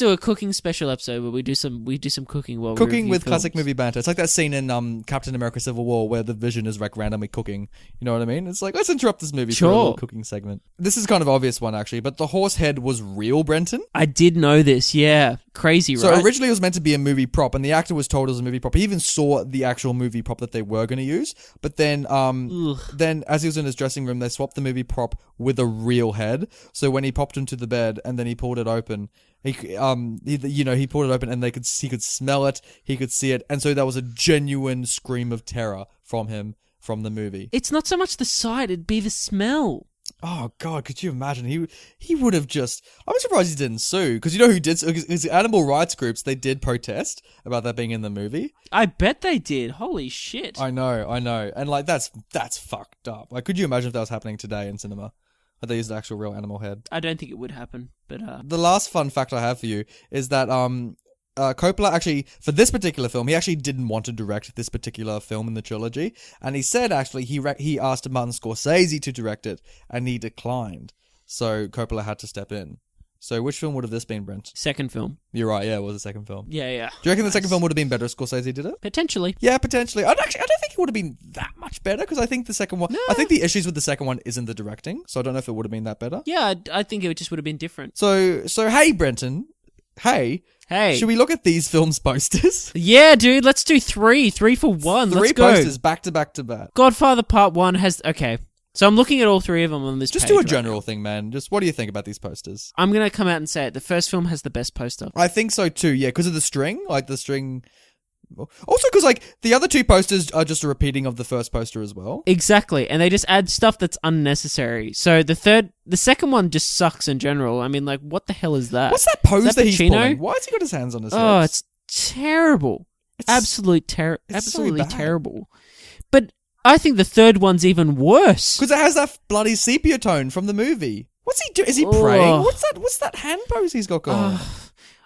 a cooking special episode where we do some cooking while cooking with classic movie banter. It's like that scene in Captain America: Civil War where the Vision is like randomly cooking. You know what I mean? It's like let's interrupt this movie for a little cooking segment. This is kind of obvious one actually, but the horse head was real, Brenton. I did know this. Yeah, crazy, right? So originally it was meant to be a movie prop, and the actor was told it was a movie prop. He even saw the actual movie prop that they were going to use, but then as he was in his dressing room, they swapped the movie prop with a real head. So when he popped into the bed and then he pulled it open, he pulled it open and he could smell it, he could see it, and so that was a genuine scream of terror from him from the movie. It's not so much the sight; it'd be the smell. Oh God, could you imagine? He would have just. I'm surprised he didn't sue because you know who did? His animal rights groups, they did protest about that being in the movie. I bet they did. Holy shit! I know, and like that's fucked up. Like, could you imagine if that was happening today in cinema? Like they used an actual real animal head. I don't think it would happen, but the last fun fact I have for you is that Coppola actually, for this particular film, he actually didn't want to direct this particular film in the trilogy, and he said actually he asked Martin Scorsese to direct it, and he declined. So Coppola had to step in. So which film would have this been, Brent? Second film. You're right, yeah, it was the second film. Yeah. Do you reckon the second film would have been better if Scorsese did it? Potentially. Yeah, potentially. I don't think it would have been that much better, because I think the second one... No. I think the issues with the second one isn't the directing, so I don't know if it would have been that better. Yeah, I think it just would have been different. So hey, Brenton. Hey. Should we look at these films' posters? Yeah, dude, let's do 3. 3 for 1. Let's go. 3 posters back to back to back. Godfather Part 1 has... Okay. So I'm looking at all three of them on this Just page do a right general now. thing, man. Just what do you think about these posters? I'm going to come out and say it. The first film has the best poster. I think so too, yeah, because of the string. Like, the string... Also, because, like, the other two posters are just a repeating of the first poster as well. Exactly, and they just add stuff that's unnecessary. So the second one just sucks in general. I mean, like, what the hell is that? What's that pose Is that he's Pacino? pulling? Why has he got his hands on his head? Oh, it's terrible. It's Absolutely bad. terrible. But I think the third one's even worse. Because it has that bloody sepia tone from the movie. What's he doing? Is he Oh. praying? What's that hand pose he's got going?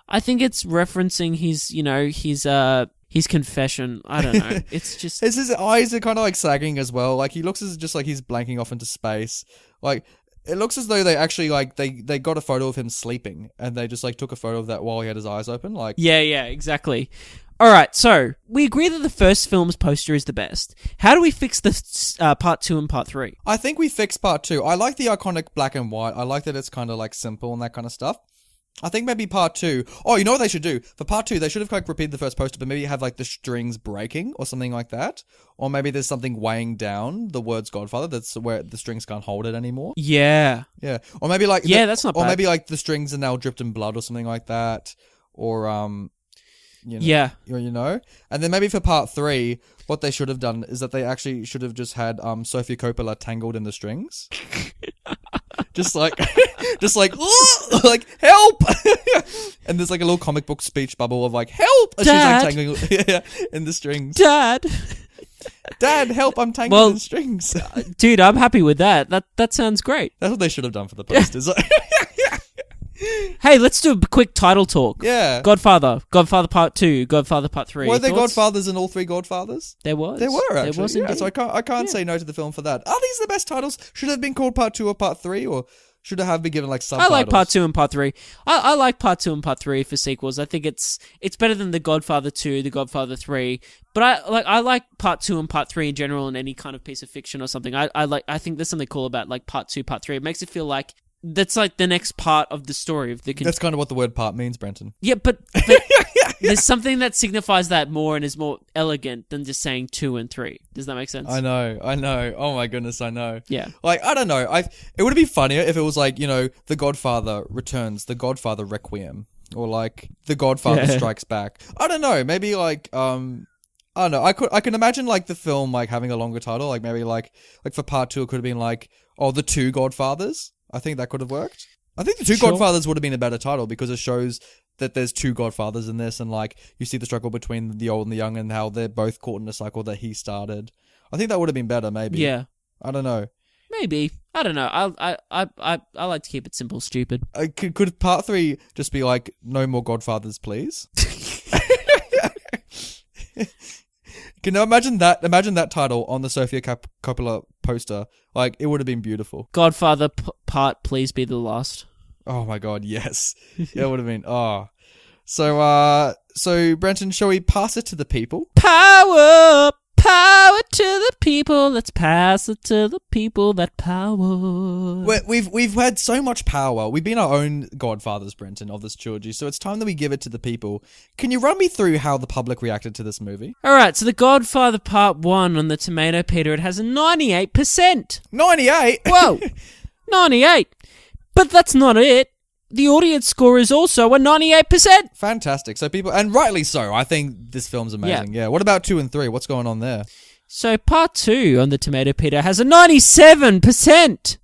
I think it's referencing his confession. I don't know. It's just His eyes are kind of like sagging as well. Like, he looks as just like he's blanking off into space. Like, it looks as though they actually like they got a photo of him sleeping and they just like took a photo of that while he had his eyes open. Like, yeah, exactly. All right, so we agree that the first film's poster is the best. How do we fix the part 2 and part 3? I think we fixed part 2. I like the iconic black and white. I like that it's kind of like simple and that kind of stuff. I think maybe part 2. Oh, you know what they should do? For part 2, they should have like repeated the first poster, but maybe have like the strings breaking or something like that. Or maybe there's something weighing down the words Godfather. That's where the strings can't hold it anymore. Yeah. Yeah. Or maybe like that's not Or bad. maybe like the strings are now dripped in blood or something like that. Or you know, Yeah. you know. And then maybe for part 3, what they should have done is that they actually should have just had Sofia Coppola tangled in the strings. just like like help. And there's like a little comic book speech bubble of like help, and Dad. she's like tangling in the strings. Dad, Help, I'm tangled in strings. dude, I'm happy with that. That sounds great. That's what they should have done for the posters. Hey, let's do a quick title talk. Yeah. Godfather Part 2, Godfather Part 3. Were there Thoughts? Godfathers in all 3 Godfathers? There was. There were, actually. There was yeah, indeed. so I can't say no to the film for that. Are these the best titles? Should it have been called Part 2 or Part 3? Or should it have been given like I subtitles? like Part 2 and Part 3. I like Part 2 and Part 3 for sequels. I think it's better than The Godfather 2, The Godfather 3. But I like Part 2 and Part 3 in general in any kind of piece of fiction or something. I think there's something cool about like Part 2, Part 3. It makes it feel like that's like the next part of the story of the. That's kind of what the word part means, Brenton. Yeah, but there's something that signifies that more and is more elegant than just saying 2 and 3. Does that make sense? I know. Oh my goodness, I know. Yeah. Like, I don't know. It would be funnier if it was like, you know, The Godfather Returns, The Godfather Requiem, or like The Godfather Strikes Back. I don't know. Maybe like I don't know. I can imagine like the film like having a longer title, like maybe like for part 2 it could have been like, The Two Godfathers. I think that could have worked. I think The Two Godfathers would have been a better title because it shows that there's 2 Godfathers in this, and like you see the struggle between the old and the young and how they're both caught in a cycle that he started. I think that would have been better, maybe. Yeah. I don't know. Maybe. I don't know. I like to keep it simple, stupid. Could part 3 just be like, no more Godfathers, please? Can you imagine that? Imagine that title on the Sofia Coppola poster. Like, it would have been beautiful. Godfather part, please be the last. Oh my god, yes. It would have been. Oh. So Brenton, shall we pass it to the people? Power to the people. Let's pass it to the people. That power. We've had so much power. We've been our own godfathers, Brenton, of this trilogy. So it's time that we give it to the people. Can you run me through how the public reacted to this movie? All right. So the Godfather Part 1 on the Tomato Peter, it has a 98%. 98. Whoa, 98. But that's not it. The audience score is also a 98%. Fantastic. So people, and rightly so. I think this film's amazing. Yeah. What about 2 and 3? What's going on there? So Part 2 on the Tomato Peter has a 97%.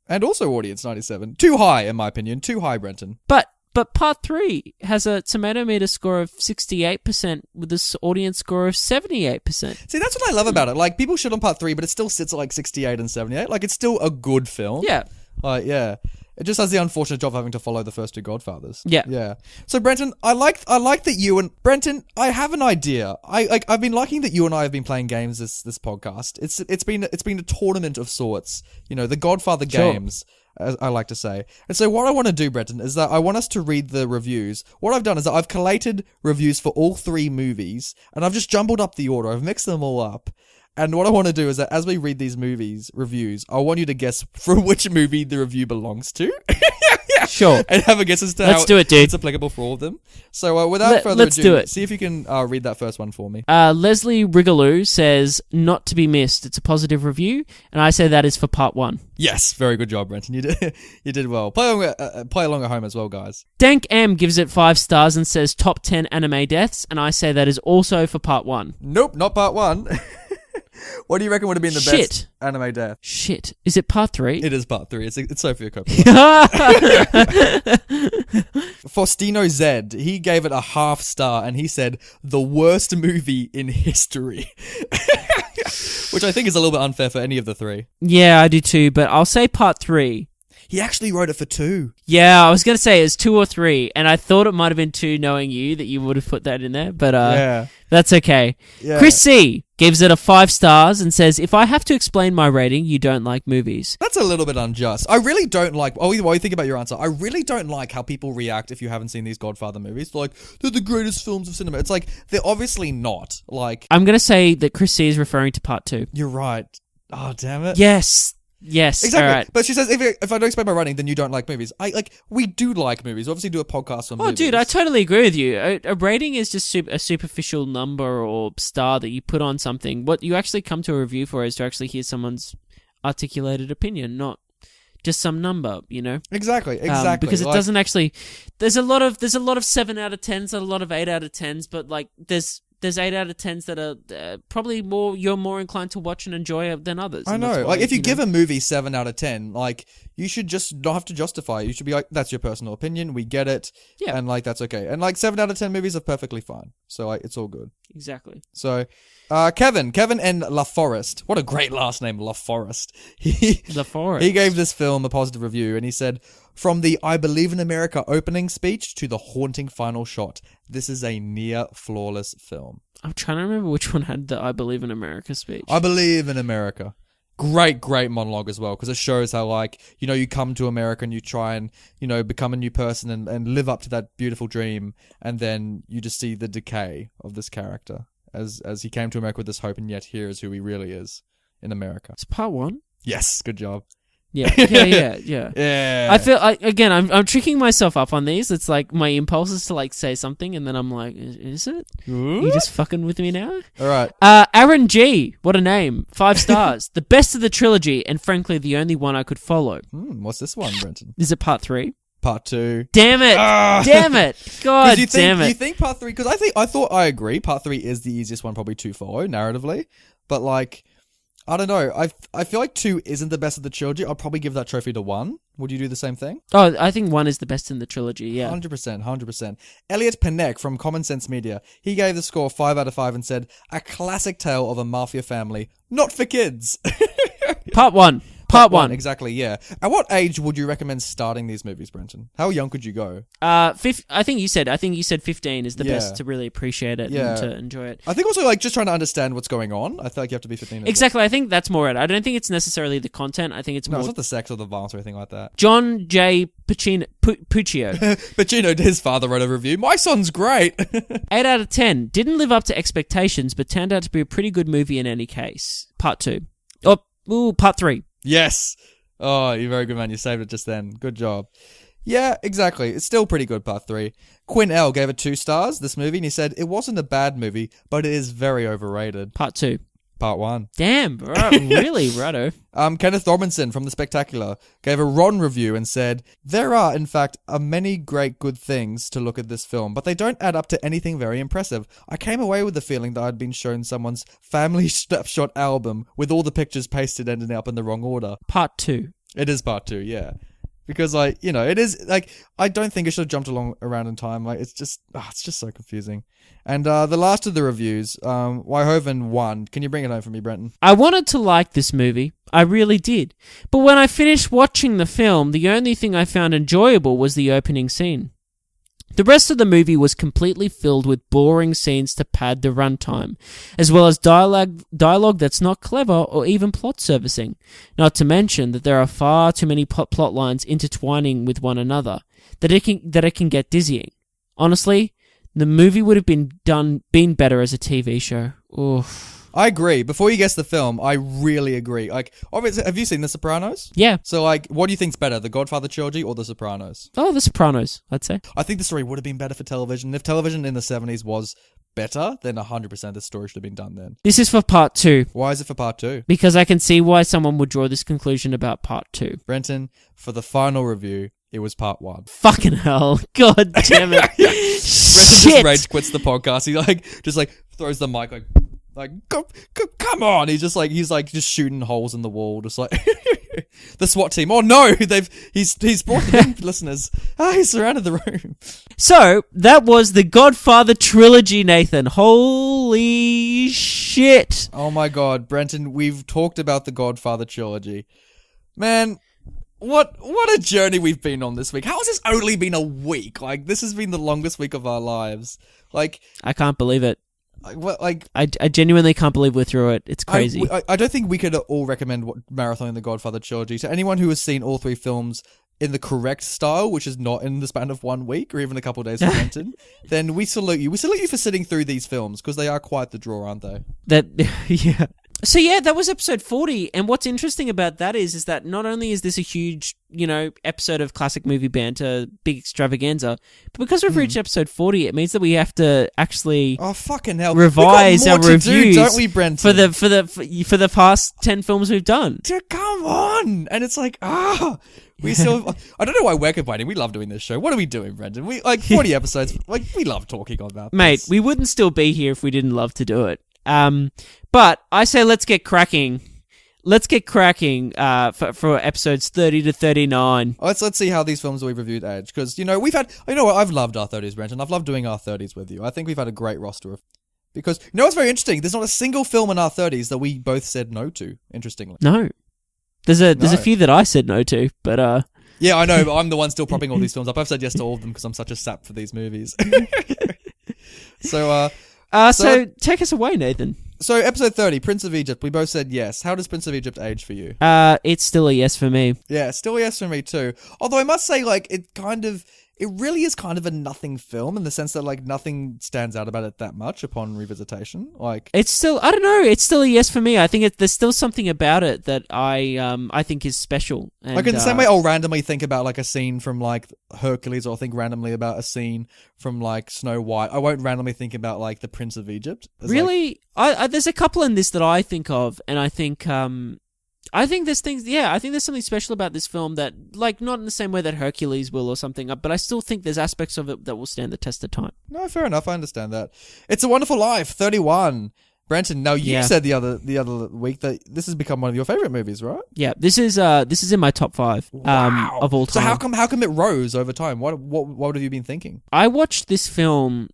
And also audience 97. Too high, in my opinion. Too high, Brenton. But Part 3 has a tomato meter score of 68% with this audience score of 78%. See, that's what I love about it. Like, people shit on Part 3, but it still sits at like 68 and 78. Like, it's still a good film. Yeah. Like, yeah. It just has the unfortunate job of having to follow the first 2 Godfathers. Yeah. Yeah. So, Brenton, I like that you and... Brenton, I have an idea. I've been liking that you and I have been playing games this podcast. It's been a tournament of sorts. You know, the Godfather games, as I like to say. And so what I want to do, Brenton, is that I want us to read the reviews. What I've done is that I've collated reviews for all 3 movies, and I've just jumbled up the order. I've mixed them all up. And what I want to do is that as we read these reviews, I want you to guess for which movie the review belongs to. Sure. And have a guess as to Let's how do it, dude. it's applicable for all of them. So without further let's ado, do it. see if you can read that first one for me. Leslie Rigaloo says, not to be missed. It's a positive review, and I say that is for part 1. Yes, very good job, Brenton. You did well. Play along at home as well, guys. Dank M gives it 5 stars and says top 10 anime deaths, and I say that is also for part 1. Nope, not part 1. What do you reckon would have been the best anime death? Shit. Is it part 3? It is part 3. It's Sophia Coppola. Faustino Z, he gave it a half star and he said, the worst movie in history. Which I think is a little bit unfair for any of the 3. Yeah, I do too, but I'll say part 3. He actually wrote it for 2. Yeah, I was going to say it's 2 or 3, and I thought it might have been 2 knowing you, that you would have put that in there, but that's okay. Yeah. Chris C gives it a 5 stars and says, if I have to explain my rating, you don't like movies. That's a little bit unjust. I really don't like... Oh, while you think about your answer, I really don't like how people react if you haven't seen these Godfather movies. Like, they're the greatest films of cinema. It's like, they're obviously not. Like... I'm going to say that Chris C is referring to part 2. You're right. Oh, damn it. Yes, Exactly. all right. But she says, if I don't explain my rating, then you don't like movies. We do like movies. We obviously do a podcast on movies. Oh, dude, I totally agree with you. A rating is just a superficial number or star that you put on something. What you actually come to a review for is to actually hear someone's articulated opinion, not just some number, you know? Exactly. Because it doesn't actually... There's a lot of 7 out of 10s, a lot of 8 out of 10s, but like there's 8 out of 10s that are probably you're more inclined to watch and enjoy than others. I know. Like, if you give a movie 7 out of 10, like, you should just not have to justify it. You should be like, that's your personal opinion. We get it. Yeah. And, like, that's okay. And, like, 7 out of 10 movies are perfectly fine. So, like, it's all good. Exactly. So, Kevin and LaForest. What a great last name, LaForest. LaForest. He gave this film a positive review, and he said, from the I Believe in America opening speech to the haunting final shot, this is a near flawless film. I'm trying to remember which one had the I Believe in America speech. I Believe in America. Great monologue as well, because it shows how, like, you know, you come to America and you try and, you know, become a new person and live up to that beautiful dream, and then you just see the decay of this character as he came to America with this hope, and yet here is who he really is in America. It's part 1? Yes, good job. Yeah. Yeah. I feel again, I'm tricking myself up on these. It's like my impulse is to like say something, and then I'm like, is it? You just fucking with me now? All right. Aaron G, what a name! 5 stars, the best of the trilogy, and frankly, the only one I could follow. What's this one, Brenton? Is it part 3? Part 2. Damn it! Damn it! God damn it! You think part 3? Because I agree. Part 3 is the easiest one probably to follow narratively, but like. I don't know. I feel like 2 isn't the best of the trilogy. I'll probably give that trophy to 1. Would you do the same thing? Oh, I think 1 is the best in the trilogy, yeah. 100%. Elliot Panek from Common Sense Media, he gave the score 5 out of 5 and said, a classic tale of a mafia family, not for kids. Part 1. Part 1. Exactly, yeah. At what age would you recommend starting these movies, Brenton? How young could you go? I think you said 15 is the best to really appreciate it and to enjoy it. I think also like just trying to understand what's going on. I feel like you have to be 15. Exactly. I think that's more it. I don't think it's necessarily the content. I think it's more... No, it's not the sex or the violence or anything like that. John J. Puccio. Pacino, his father wrote a review. My son's great. 8 out of 10. Didn't live up to expectations, but turned out to be a pretty good movie in any case. Part 2. Part 3. Yes. Oh, you're very good, man. You saved it just then. Good job. Yeah, exactly. It's still pretty good, part 3. Quinn L gave it 2 stars, this movie, and he said, it wasn't a bad movie, but it is very overrated. Part 2. Part 1. Damn, really, righto. Kenneth Robinson from The Spectacular gave a Ron review and said, there are, in fact, many great good things to look at this film, but they don't add up to anything very impressive. I came away with the feeling that I'd been shown someone's family snapshot album with all the pictures pasted ending up in the wrong order. Part 2. It is part 2, yeah. Because, like, you know, it is, like, I don't think it should have jumped around in time. Like, it's just so confusing. And the last of the reviews, Wyhoven 1. Can you bring it home for me, Brenton? I wanted to like this movie. I really did. But when I finished watching the film, the only thing I found enjoyable was the opening scene. The rest of the movie was completely filled with boring scenes to pad the runtime, as well as dialogue that's not clever or even plot servicing. Not to mention that there are far too many plot lines intertwining with one another that it can get dizzying. Honestly, the movie would have been better as a TV show. Oof. I agree. Before you guess the film, I really agree. Like, obviously, have you seen The Sopranos? Yeah. So, like, what do you think's better, The Godfather Trilogy or The Sopranos? Oh, The Sopranos, I'd say. I think the story would have been better for television. If television in the 70s was better, then 100% the story should have been done then. This is for part 2. Why is it for part 2? Because I can see why someone would draw this conclusion about part 2. Brenton, for the final review, it was part 1. Fucking hell. God damn it. Brenton just rage quits the podcast. He just throws the mic come on. He's just shooting holes in the wall, just like the SWAT team. Oh no, he's brought them in, listeners. He's surrounded the room. So that was the Godfather Trilogy, Nathan. Holy shit. Oh my god, Brenton, we've talked about the Godfather Trilogy. Man, what a journey we've been on this week. How has this only been a week? Like, this has been the longest week of our lives. Like, I can't believe it. Like, I genuinely can't believe we're through it. It's crazy. I don't think we could all recommend marathoning the Godfather Trilogy to anyone who has seen all 3 films in the correct style, which is not in the span of 1 week or even a couple of days for Brenton. Then we salute you. We salute you for sitting through these films, because they are quite the draw, aren't they? Yeah. So yeah, that was episode 40, and what's interesting about that is that not only is this a huge, episode of classic movie banter, big extravaganza, but because we've reached episode 40, it means that we have to actually fucking hell, revise our reviews, don't we, Brenton? for the past 10 films we've done. Come on, and it's like we still. I don't know why we're complaining. We love doing this show. What are we doing, Brenton? We 40 episodes. Like, we love talking about this. Mate, we wouldn't still be here if we didn't love to do it. But I say let's get cracking. Let's get cracking for episodes 30 to 39. Let's see how these films we've reviewed age. Because, we've had... I've loved our 30s, Brenton. I've loved doing our 30s with you. I think we've had a great roster of... Because, what's very interesting? There's not a single film in our 30s that we both said no to, interestingly. No. There's a few that I said no to, but... Yeah, I know, but I'm the one still propping all these films up. I've said yes to all of them because I'm such a sap for these movies. So take us away, Nathan. So, episode 30, Prince of Egypt, we both said yes. How does Prince of Egypt age for you? It's still a yes for me. Yeah, still a yes for me too. Although I must say, it really is kind of a nothing film in the sense that, nothing stands out about it that much upon revisitation. It's still, I don't know, it's still a yes for me. I think there's still something about it that I think is special. And, in the same way I'll randomly think about, a scene from, Hercules, or I'll think randomly about a scene from, Snow White. I won't randomly think about, the Prince of Egypt. Really? There's a couple in this that I think of, and I think there's things, I think there's something special about this film that, not in the same way that Hercules will or something, but I still think there's aspects of it that will stand the test of time. No, fair enough, I understand that. It's a Wonderful Life, 31. Brenton, now you said the other week that this has become one of your favourite movies, right? Yeah, this is in my top 5 of all time. So how come it rose over time? What have you been thinking? I watched this film...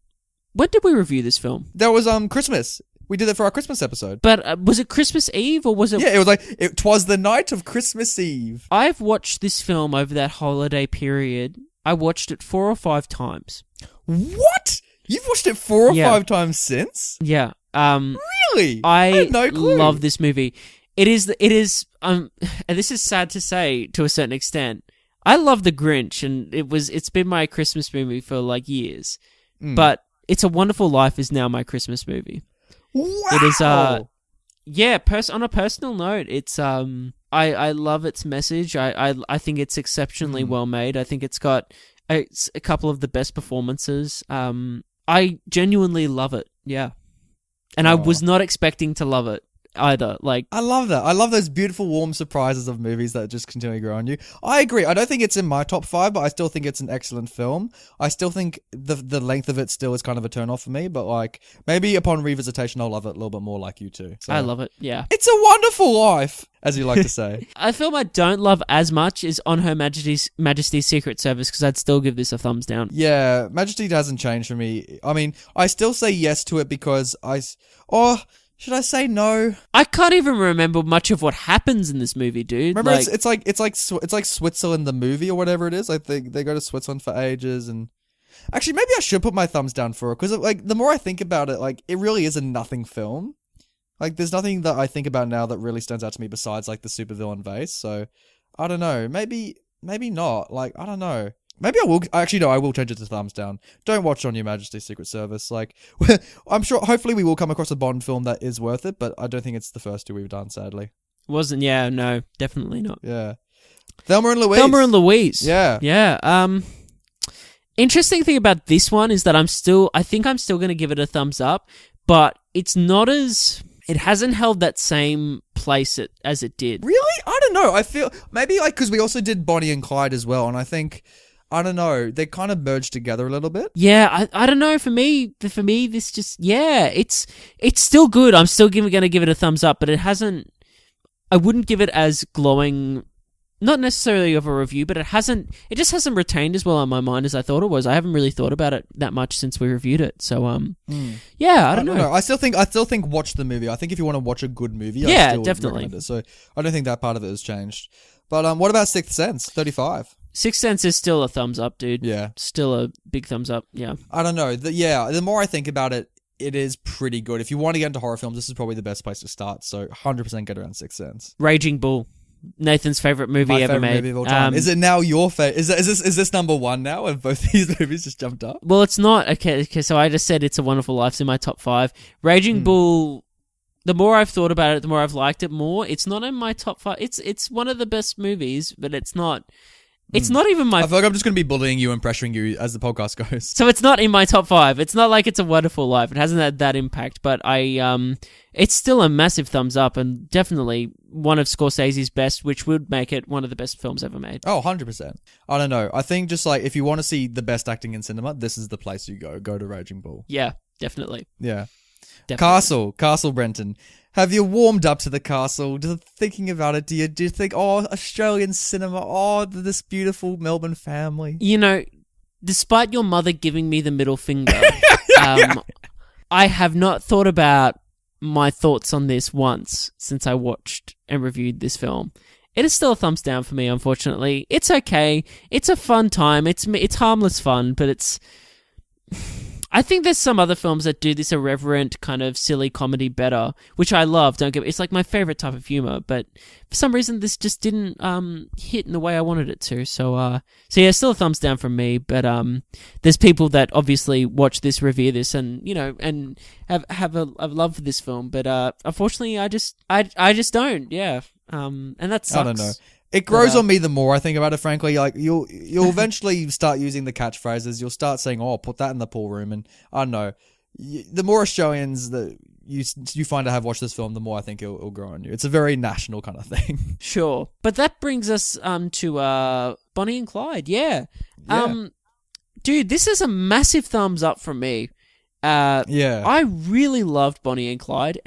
When did we review this film? That was Christmas. We did it for our Christmas episode. But was it Christmas Eve or was it... Yeah, it was it was the night of Christmas Eve. I've watched this film over that holiday period. I watched it 4 or 5 times. What? You've watched it 4 or 5 times since? Yeah. Really? I had no clue. love this movie. It is and this is sad to say to a certain extent. I love The Grinch, and it's been my Christmas movie for years. But It's a Wonderful Life is now my Christmas movie. Wow. It is on a personal note, it's I love its message. I think it's exceptionally well made. I think it's got a couple of the best performances. I genuinely love it. Yeah. And I was not expecting to love it either. I love that. I love those beautiful, warm surprises of movies that just continually grow on you. I agree. I don't think it's in my top 5, but I still think it's an excellent film. I still think the length of it still is kind of a turn off for me, but maybe upon revisitation I'll love it a little bit more like you too. So, I love it. Yeah. It's a Wonderful Life, as you like to say. A film I don't love as much is On Her Majesty's Secret Service, because I'd still give this a thumbs down. Yeah, Majesty hasn't changed for me. I mean, I still say yes to it because should I say no? I can't even remember much of what happens in this movie, dude. Remember, it's like Switzerland the movie or whatever it is. They go to Switzerland for ages, and actually maybe I should put my thumbs down for it because the more I think about it, it really is a nothing film. There's nothing that I think about now that really stands out to me besides the supervillain vase. So I don't know. Maybe not. I don't know. Maybe I will. Actually, no, I will change it to thumbs down. Don't watch On Your Majesty's Secret Service. Like, I'm sure, hopefully we will come across a Bond film that is worth it, but I don't think it's the first two we've done, sadly. Wasn't, yeah, no, definitely not. Yeah. Thelma and Louise. Thelma and Louise. Yeah. Yeah. Interesting thing about this one is that I think I'm still going to give it a thumbs up, but it's not as... It hasn't held that same place as it did. Really? I don't know. I feel maybe like because we also did Bonnie and Clyde as well, and I think I don't know. They kind of merged together a little bit. Yeah, I don't know. For me, this just it's still good. I'm still going to give it a thumbs up, but it hasn't. I wouldn't give it as glowing. Not necessarily of a review, but it just hasn't retained as well on my mind as I thought it was. I haven't really thought about it that much since we reviewed it. So, yeah, I don't know. I still think watch the movie. I think if you want to watch a good movie, yeah, I still definitely. recommend it. So I don't think that part of it has changed. But what about Sixth Sense? 35. Sixth Sense is still a thumbs up, dude. Yeah, still a big thumbs up. Yeah. I don't know. The more I think about it, it is pretty good. If you want to get into horror films, this is probably the best place to start. So 100% get around Sixth Sense. Raging Bull. Nathan's favorite movie ever made. Movie of all time. Is it now your favorite? Is this number one now? Have both these movies just jumped up? Well, it's not. Okay, so I just said It's a Wonderful Life. It's in my top 5. Raging Bull, the more I've thought about it, the more I've liked it more. It's not in my top 5. It's one of the best movies, but it's not... It's not even my... I feel like I'm just going to be bullying you and pressuring you as the podcast goes. So it's not in my top 5. It's not like It's a Wonderful Life. It hasn't had that impact, but it's still a massive thumbs up and definitely one of Scorsese's best, which would make it one of the best films ever made. Oh, 100%. I don't know. I think just like if you want to see the best acting in cinema, this is the place you go. Go to Raging Bull. Yeah, definitely. Yeah. Definitely. Castle Brenton. Have you warmed up to the castle? Just thinking about it, do you think, oh, Australian cinema, oh, this beautiful Melbourne family? You know, despite your mother giving me the middle finger, I have not thought about my thoughts on this once since I watched and reviewed this film. It is still a thumbs down for me, unfortunately. It's okay. It's a fun time. It's harmless fun, but it's... I think there's some other films that do this irreverent kind of silly comedy better, which I love. It's like my favorite type of humor, but for some reason this just didn't hit in the way I wanted it to. So yeah, still a thumbs down from me. But there's people that obviously watch this, revere this, and and have a love for this film. But unfortunately, I just don't. Yeah, and that sucks. I don't know. It grows on me the more I think about it, frankly. Like, you'll eventually start using the catchphrases. You'll start saying, oh, put that in the pool room. And I don't know. The more Australians that you find to have watched this film, the more I think it'll grow on you. It's a very national kind of thing. Sure. But that brings us to Bonnie and Clyde. Yeah. Dude, this is a massive thumbs up from me. I really loved Bonnie and Clyde.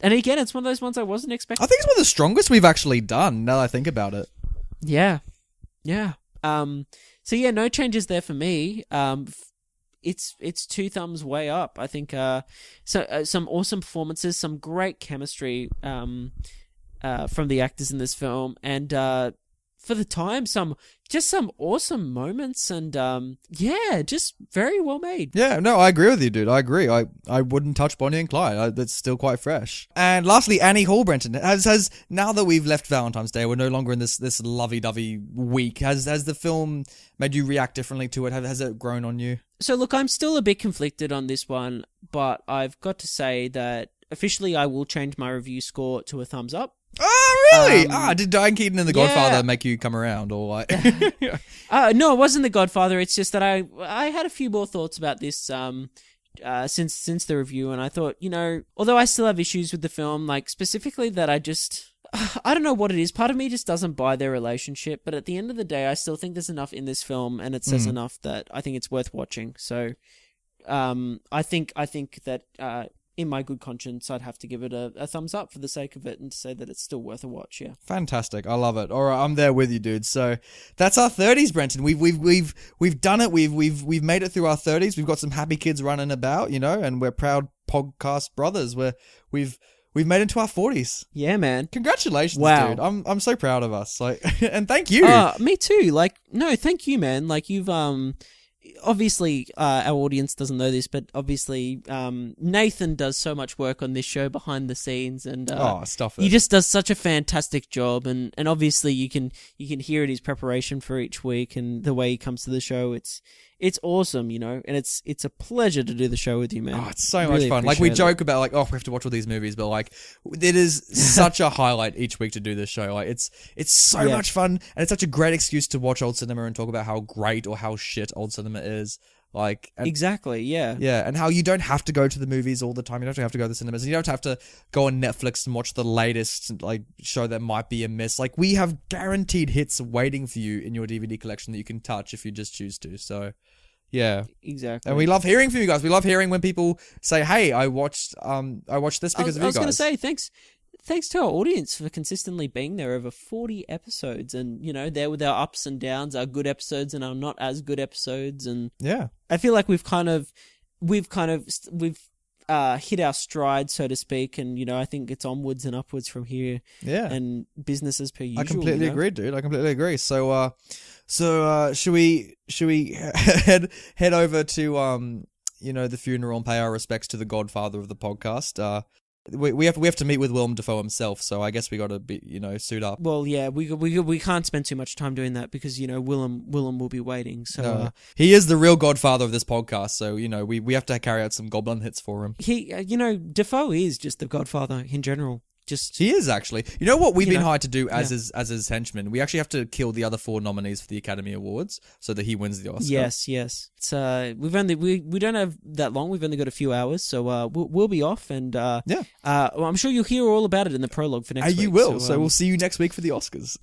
And again, it's one of those ones I wasn't expecting. I think it's one of the strongest we've actually done, now that I think about it. Yeah. Yeah. So yeah, no changes there for me. It's 2 thumbs way up. I think some awesome performances, some great chemistry from the actors in this film, and for the time, some awesome moments, and just very well made. Yeah, no, I agree with you, dude. I agree. I wouldn't touch Bonnie and Clyde. That's still quite fresh. And lastly, Annie Hall, Brenton, has now that we've left Valentine's Day, we're no longer in this lovey-dovey week. Has the film made you react differently to it? Has it grown on you? So look, I'm still a bit conflicted on this one, but I've got to say that officially I will change my review score to a thumbs up. Oh, really? Did Diane Keaton and The Godfather make you come around, or like? No, it wasn't The Godfather. It's just that I had a few more thoughts about this since the review, and I thought, although I still have issues with the film, like specifically that I don't know what it is. Part of me just doesn't buy their relationship, but at the end of the day, I still think there's enough in this film, and it says enough that I think it's worth watching. So, I think that. In my good conscience, I'd have to give it a thumbs up for the sake of it and to say that it's still worth a watch. Yeah, fantastic. I love it. All right, I'm there with you, dude. So that's our 30s, Brenton. We've done it. We've made it through our 30s. We've got some happy kids running about, and we're proud podcast brothers. We've made it to our 40s. Yeah, man. Congratulations, wow. dude. I'm so proud of us. Like, and thank you. Me too. Like, no, thank you, man. Like, you've obviously our audience doesn't know this, but obviously Nathan does so much work on this show behind the scenes, and stuff it. he just does such a fantastic job, and obviously you can hear it, his preparation for each week and the way he comes to the show. It's awesome, and it's a pleasure to do the show with you, man. Oh, it's so much fun. Like, we joke about, like, we have to watch all these movies, but, like, it is such a highlight each week to do this show. Like, it's so much fun, and it's such a great excuse to watch old cinema and talk about how great or how shit old cinema is. Like, exactly, yeah. Yeah, and how you don't have to go to the movies all the time. You don't have to go to the cinemas. And you don't have to go on Netflix and watch the latest, like, show that might be a miss. Like, we have guaranteed hits waiting for you in your DVD collection that you can touch if you just choose to. So... yeah, exactly. And we love hearing from you guys. We love hearing when people say, "Hey, I watched this because of you guys." I was going to say thanks to our audience for consistently being there over 40 episodes, and there with our ups and downs, our good episodes and our not as good episodes, and yeah, I feel like we've hit our stride, so to speak, and I think it's onwards and upwards from here. Yeah, and business as per usual. I completely agree, dude. I completely agree. So should we head over to the funeral and pay our respects to the Godfather of the podcast? We have to meet with Willem Dafoe himself, so I guess we got to be suit up. Well, yeah, we can't spend too much time doing that because Willem will be waiting. So no. He is the real Godfather of this podcast, so we have to carry out some goblin hits for him. He Dafoe is just the Godfather in general. He is actually. You know what we've been hired to do as his henchman? We actually have to kill the other 4 nominees for the Academy Awards so that he wins the Oscar. Yes. It's we don't have that long. We've only got a few hours, so we'll be off, and I'm sure you'll hear all about it in the prologue for next week. You will. So we'll see you next week for the Oscars.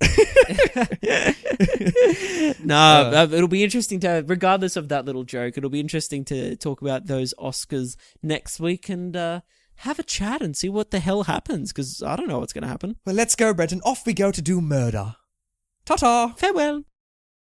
It'll be interesting to, regardless of that little joke, it'll be interesting to talk about those Oscars next week and have a chat and see what the hell happens, because I don't know what's going to happen. Well, let's go, Brenton. Off we go to do murder. Ta-ta! Farewell!